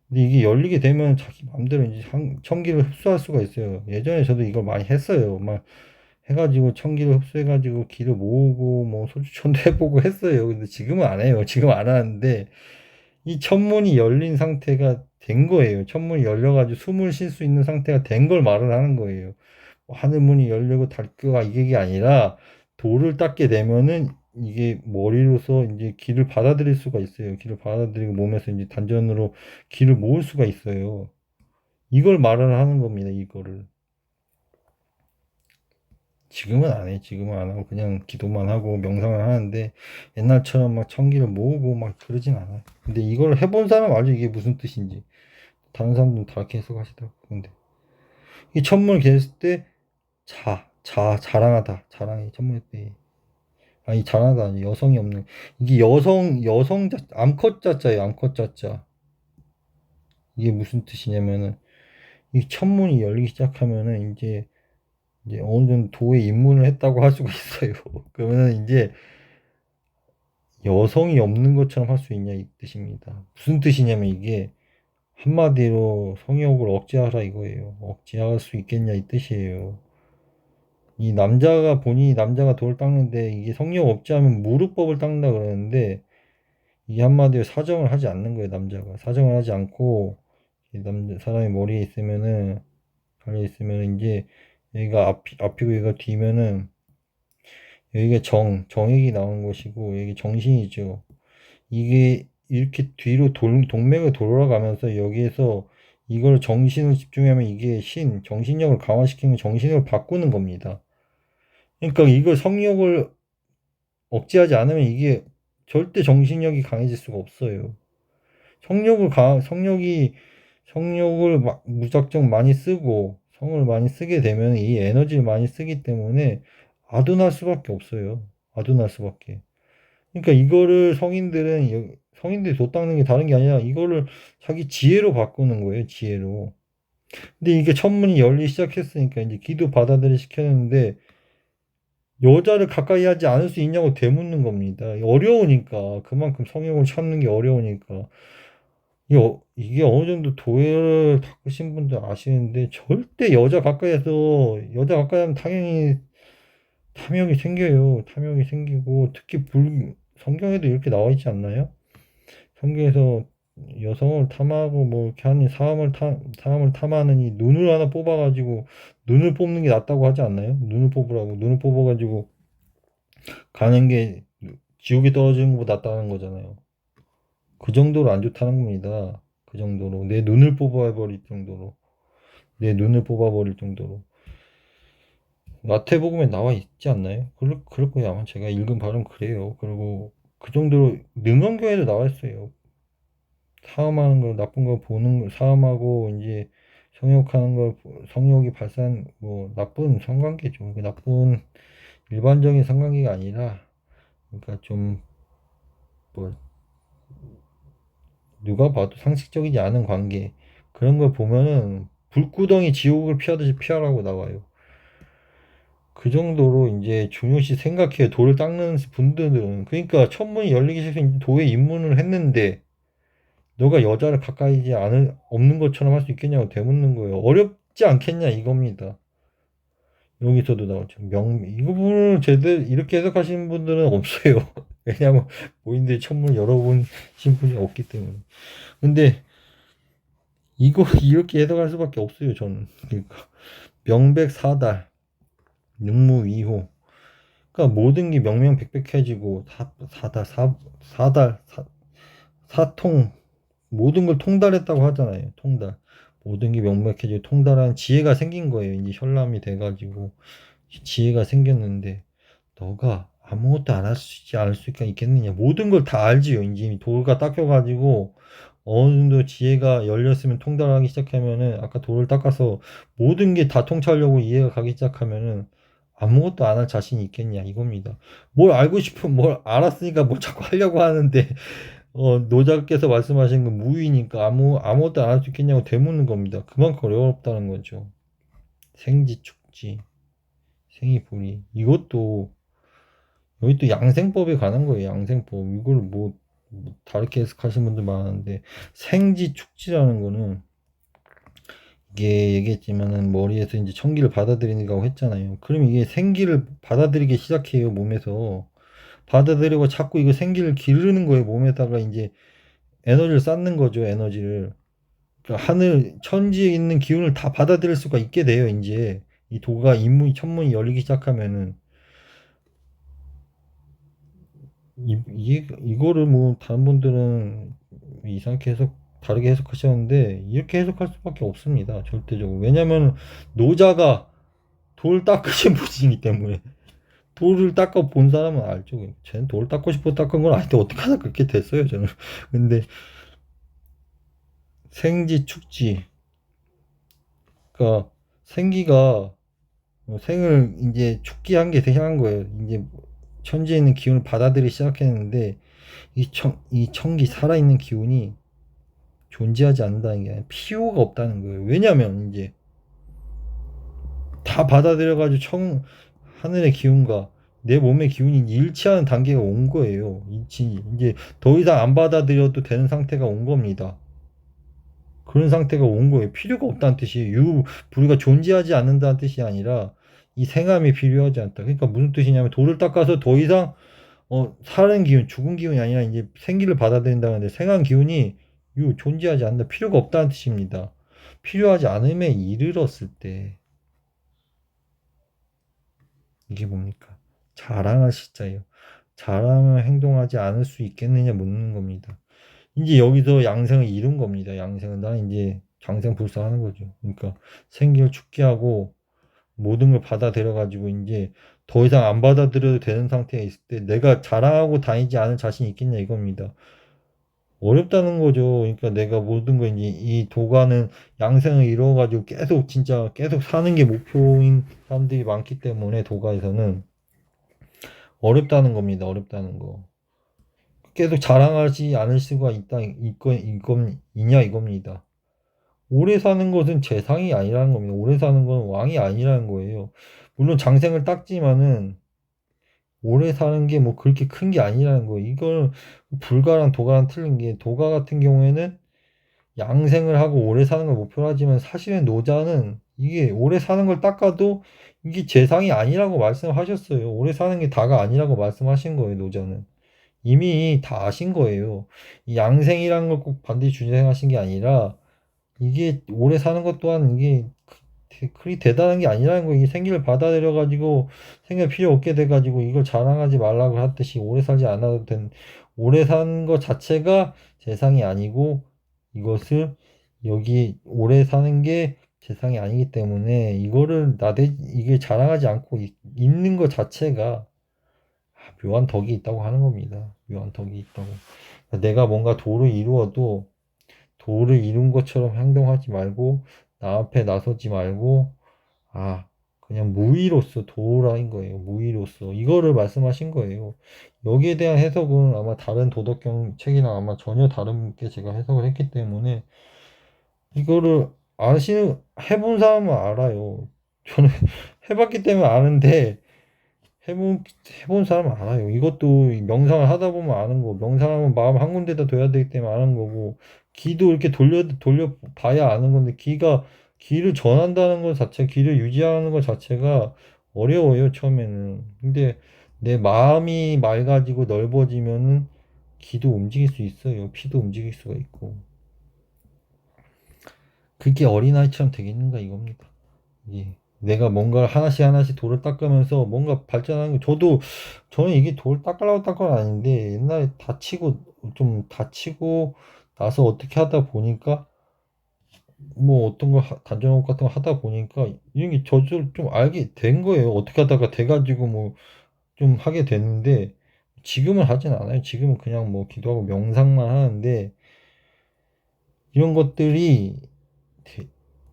근데 이게 열리게 되면 자기 마음대로 이제 청기를 흡수할 수가 있어요. 예전에 저도 이걸 많이 했어요. 막 해가지고 청기를 흡수해가지고 기를 모으고 뭐 소주천도 해보고 했어요. 근데 지금은 안 해요. 지금 안 하는데 이 천문이 열린 상태가 된 거예요. 천문이 열려가지고 숨을 쉴 수 있는 상태가 된 걸 말을 하는 거예요. 하늘문이 열리고 닫기가 이게 아니라 돌을 닦게 되면은 이게 머리로서 이제 기를 받아들일 수가 있어요. 기를 받아들이고 몸에서 이제 단전으로 기를 모을 수가 있어요. 이걸 말을 하는 겁니다. 이거를. 지금은 안 해. 지금은 안 하고 그냥 기도만 하고 명상을 하는데 옛날처럼 막 청기를 모으고 막 그러진 않아요. 근데 이걸 해본 사람 알죠? 이게 무슨 뜻인지. 다른 사람들은 다르게 해석하시더라고. 근데 이 천문을 기했을 때 자랑하다. 자랑이 천문일 때. 아니 자랑하다 아니 여성이 없는 이게 암컷 자자예요. 암컷 자자. 이게 무슨 뜻이냐면은 이 천문이 열리기 시작하면은 이제 어느 정도 도에 입문을 했다고 할 수가 있어요. 그러면은 이제 여성이 없는 것처럼 할 수 있냐 이 뜻입니다. 무슨 뜻이냐면 이게 한마디로 성욕을 억제하라 이거예요. 억제할 수 있겠냐 이 뜻이에요. 이 본인이 남자가 돌을 닦는데 이게 성욕 억제하면 무릎법을 닦는다 그러는데 이게 한마디로 사정을 하지 않는 거예요. 남자가 사정을 하지 않고 사람이 머리에 있으면은 달려 있으면 이제 여기가 앞이고 여기가 뒤면은 여기가 정액이 나오는 것이고 여기 정신이죠. 이게 이렇게 뒤로 동맥을 돌아가면서 여기에서 이걸 정신을 집중하면 이게 정신력을 강화시키는 정신을 바꾸는 겁니다. 그러니까 이걸 성욕을 억제하지 않으면 이게 절대 정신력이 강해질 수가 없어요. 성욕을 막 무작정 많이 쓰고 성을 많이 쓰게 되면 이 에너지를 많이 쓰기 때문에 아둔할 수밖에 없어요. 아둔할 수밖에. 그러니까 이거를 성인들이 돛 닦는 게 다른 게 아니라 이거를 자기 지혜로 바꾸는 거예요. 지혜로. 근데 이게 천문이 열리기 시작했으니까 이제 기도 받아들이 시켰는데 여자를 가까이 하지 않을 수 있냐고 되묻는 겁니다. 어려우니까 그만큼 성욕을 참는 게 어려우니까 이게 어느 정도 도를 닦으신 분들 아시는데 절대 여자 가까이 하면 당연히 탐욕이 생겨요. 탐욕이 생기고 특히 성경에도 이렇게 나와 있지 않나요? 성경에서 여성을 탐하고 뭐 이렇게 하니 사람을 탐하느니 눈을 하나 뽑아가지고 눈을 뽑는 게 낫다고 하지 않나요? 눈을 뽑으라고 눈을 뽑아가지고 가는 게 지옥에 떨어지는 것보다 낫다는 거잖아요. 그 정도로 안 좋다는 겁니다. 그 정도로 내 눈을 뽑아버릴 정도로 내 눈을 뽑아버릴 정도로 마태복음에 나와 있지 않나요? 그럴 거예요. 아마 제가 읽은 바는 그래요. 그리고 그 정도로 능언교회도 나와 있어요. 사음하는 거, 나쁜 거 보는 거, 사음하고 이제 성욕하는 거, 성욕이 발산, 뭐 나쁜 성관계죠. 그 나쁜 일반적인 성관계가 아니라, 그러니까 좀 뭐 누가 봐도 상식적이지 않은 관계 그런 걸 보면은 불구덩이 지옥을 피하듯이 피하라고 나와요. 그 정도로 이제 중요시 생각해 돌을 닦는 분들은 그러니까 천문이 열리기 싫어서 도에 입문을 했는데 너가 여자를 가까이지 않을 없는 것처럼 할 수 있겠냐고 되묻는 거예요. 어렵지 않겠냐 이겁니다. 여기서도 나오죠. 이 부분을 제대로 이렇게 해석하시는 분들은 없어요. 왜냐하면 모인들 천문을 열어보신 분이 없기 때문에. 근데 이거 이렇게 해석할 수밖에 없어요. 저는 그러니까 명백사달, 육무위호. 그러니까 모든 게 명명백백해지고 사달, 사통 모든 걸 통달했다고 하잖아요. 통달. 모든 게 명백해지고 통달한 지혜가 생긴 거예요. 이제 현람이 돼가지고 지혜가 생겼는데 너가 아무것도 안 할 수 않을 수가 있겠느냐. 모든 걸 다 알지요. 이제 돌가 닦여가지고 어느 정도 지혜가 열렸으면 통달하기 시작하면은 아까 돌을 닦아서 모든 게 다 통찰하려고 이해가 가기 시작하면은 아무것도 안 할 자신이 있겠냐 이겁니다. 뭘 알고 싶으면 뭘 알았으니까 뭘 자꾸 하려고 하는데 노자께서 말씀하신 건 무의니까 아무것도 안 할 수 있겠냐고 되묻는 겁니다. 그만큼 어렵다는 거죠. 생지 축지 생이불이 이것도 여기 또 양생법에 관한 거예요. 양생법 이걸 뭐 다르게 해석하시는 분들 많은데 생지 축지라는 거는 이게 얘기했지만은 머리에서 이제 청기를 받아들이는다고 했잖아요. 그럼 이게 생기를 받아들이기 시작해요. 몸에서 받아들이고 자꾸 이거 생기를 기르는 거예요. 몸에다가 이제 에너지를 쌓는 거죠. 에너지를. 그러니까 하늘 천지에 있는 기운을 다 받아들일 수가 있게 돼요. 이제 이 도가 인문이 천문이 열리기 시작하면은 이거를 뭐 다른 분들은 이상하게 다르게 해석하셨는데 이렇게 해석할 수밖에 없습니다. 절대적으로. 왜냐면 노자가 돌 닦으신 분이기 때문에 돌을 닦아 본 사람은 알죠. 쟤는 돌 닦고 싶어 닦은 건 아닌데 어떻게 하다 그렇게 됐어요. 저는. 근데 생지 축지 그러니까 생기가 생을 이제 축기한 게 대상한 거예요. 이제 천지에 있는 기운을 받아들이기 시작했는데 이 청기 살아있는 기운이 존재하지 않는다는 게 아니라 필요가 없다는 거예요. 왜냐면 이제 다 받아들여가지고 하늘의 기운과 내 몸의 기운이 일치하는 단계가 온 거예요. 이제 더 이상 안 받아들여도 되는 상태가 온 겁니다. 그런 상태가 온 거예요. 필요가 없다는 뜻이에요. 불이가 존재하지 않는다는 뜻이 아니라 이 생함이 필요하지 않다. 그러니까 무슨 뜻이냐면 돌을 닦아서 더 이상 살은 기운, 죽은 기운이 아니라 이제 생기를 받아들인다는데 생한 기운이 존재하지 않는다. 필요가 없다는 뜻입니다. 필요하지 않음에 이르렀을 때 이게 뭡니까? 자랑할 시자예요. 자랑을 행동하지 않을 수 있겠느냐 묻는 겁니다. 이제 여기서 양생을 잃은 겁니다. 양생은 나는 이제 장생불사하는 거죠. 그러니까 생기를 축기하고 모든 걸 받아들여 가지고 이제 더 이상 안 받아들여도 되는 상태에 있을 때 내가 자랑하고 다니지 않을 자신이 있겠냐 이겁니다. 어렵다는 거죠. 그러니까 내가 모든 거 이제 이 도가는 양생을 이루어 가지고 계속 진짜 계속 사는 게 목표인 사람들이 많기 때문에 도가에서는 어렵다는 겁니다. 어렵다는 거. 계속 자랑하지 않을 수가 있냐 이겁니다. 오래 사는 것은 재상이 아니라는 겁니다. 오래 사는 건 왕이 아니라는 거예요. 물론 장생을 닦지만은 오래 사는 게 뭐 그렇게 큰 게 아니라는 거예요. 이걸 불가랑 도가랑 틀린 게 도가 같은 경우에는 양생을 하고 오래 사는 걸 목표로 하지만 사실은 노자는 이게 오래 사는 걸 닦아도 이게 재상이 아니라고 말씀하셨어요. 오래 사는 게 다가 아니라고 말씀하신 거예요. 노자는. 이미 다 아신 거예요. 이 양생이라는 걸 꼭 반드시 준생하신 게 아니라 이게 오래 사는 것 또한 이게 그리 대단한 게 아니라는 거. 이게 생기를 받아들여 가지고 생길 필요 없게 돼 가지고 이걸 자랑하지 말라고 하듯이 오래 살지 않아도 된, 오래 사는 것 자체가 재상이 아니고 이것을 여기 오래 사는 게 재상이 아니기 때문에 이거를 이게 자랑하지 않고 있는 것 자체가 묘한 덕이 있다고 하는 겁니다. 묘한 덕이 있다고. 내가 뭔가 도를 이루어도 도를 이룬 것처럼 행동하지 말고 나 앞에 나서지 말고 그냥 무위로서 도라인 거예요. 무위로서 이거를 말씀하신 거예요. 여기에 대한 해석은 아마 다른 도덕경 책이랑 아마 전혀 다르게 제가 해석을 했기 때문에 이거를 해본 사람은 알아요. 저는 해봤기 때문에 아는데 해본 사람은 알아요. 이것도 명상을 하다 보면 아는 거. 명상하면 마음 한 군데다 둬야 되기 때문에 아는 거고, 기도 이렇게 돌려 봐야 아는 건데, 기를 전한다는 것 자체, 기를 유지하는 것 자체가 어려워요, 처음에는. 근데 내 마음이 맑아지고 넓어지면은 기도 움직일 수 있어요. 피도 움직일 수가 있고. 그게 어린아이처럼 되겠는가 이겁니다. 예. 내가 뭔가 하나씩 하나씩 돌을 닦으면서 뭔가 발전하는 거, 저는 이게 돌 닦으려고 닦은 건 아닌데, 옛날에 다치고 나서 어떻게 하다 보니까, 뭐 어떤 거, 단전호흡 같은 거 하다 보니까, 이런 게 저절 좀 알게 된 거예요. 어떻게 하다가 돼가지고 뭐 좀 하게 됐는데, 지금은 하진 않아요. 지금은 그냥 뭐 기도하고 명상만 하는데, 이런 것들이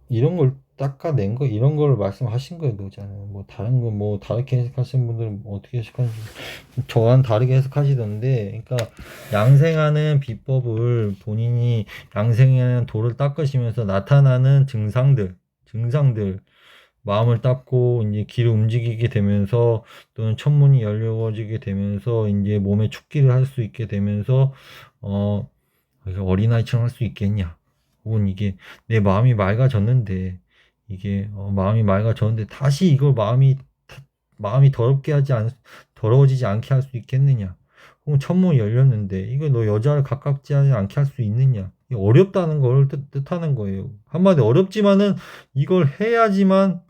이런 걸 닦아낸 거, 이런 걸 말씀하신 거예요, 노자는. 뭐 다른 거 뭐 다르게 해석하시는 분들은 뭐 어떻게 해석하는지 저와는 다르게 해석하시던데, 그러니까 양생하는 비법을 본인이 양생하는 도를 닦으시면서 나타나는 증상들, 마음을 닦고 이제 기를 움직이게 되면서 또는 천문이 열려지게 되면서 이제 몸에 축기를 할 수 있게 되면서 어 어린아이처럼 할 수 있겠냐? 혹은 이게 내 마음이 맑아졌는데 이게 마음이 맑아졌는데 다시 이걸 마음이 더러워지지 않게 할 수 있겠느냐? 혹은 천문이 열렸는데 이거 너 여자를 가깝지 않게 할 수 있느냐? 이게 어렵다는 걸 뜻하는 거예요. 한마디 어렵지만은 이걸 해야지만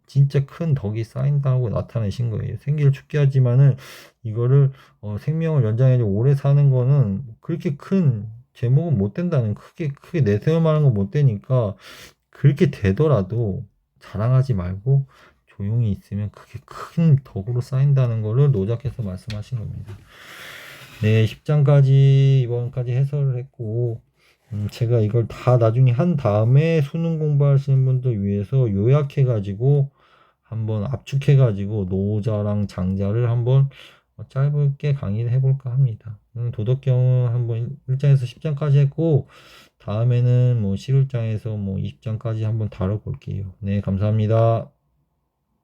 진짜 큰 덕이 쌓인다고 나타내신 거예요. 생기를 죽게 하지만은 이거를 생명을 연장해 오래 사는 거는 그렇게 큰 제목은 못 된다는, 크게 내세우만한 건 못 되니까 그렇게 되더라도 자랑하지 말고 조용히 있으면 그게 큰 덕으로 쌓인다는 거를 노작해서 말씀하신 겁니다. 네, 10장까지 이번까지 해설을 했고, 제가 이걸 다 나중에 한 다음에 수능 공부하시는 분들 위해서 요약해가지고 한번 압축해가지고 노자랑 장자를 한번 짧게 강의를 해볼까 합니다. 도덕경은 한번 1장에서 10장까지 했고, 다음에는 뭐 11장에서 뭐 20장까지 한번 다뤄볼게요. 네, 감사합니다.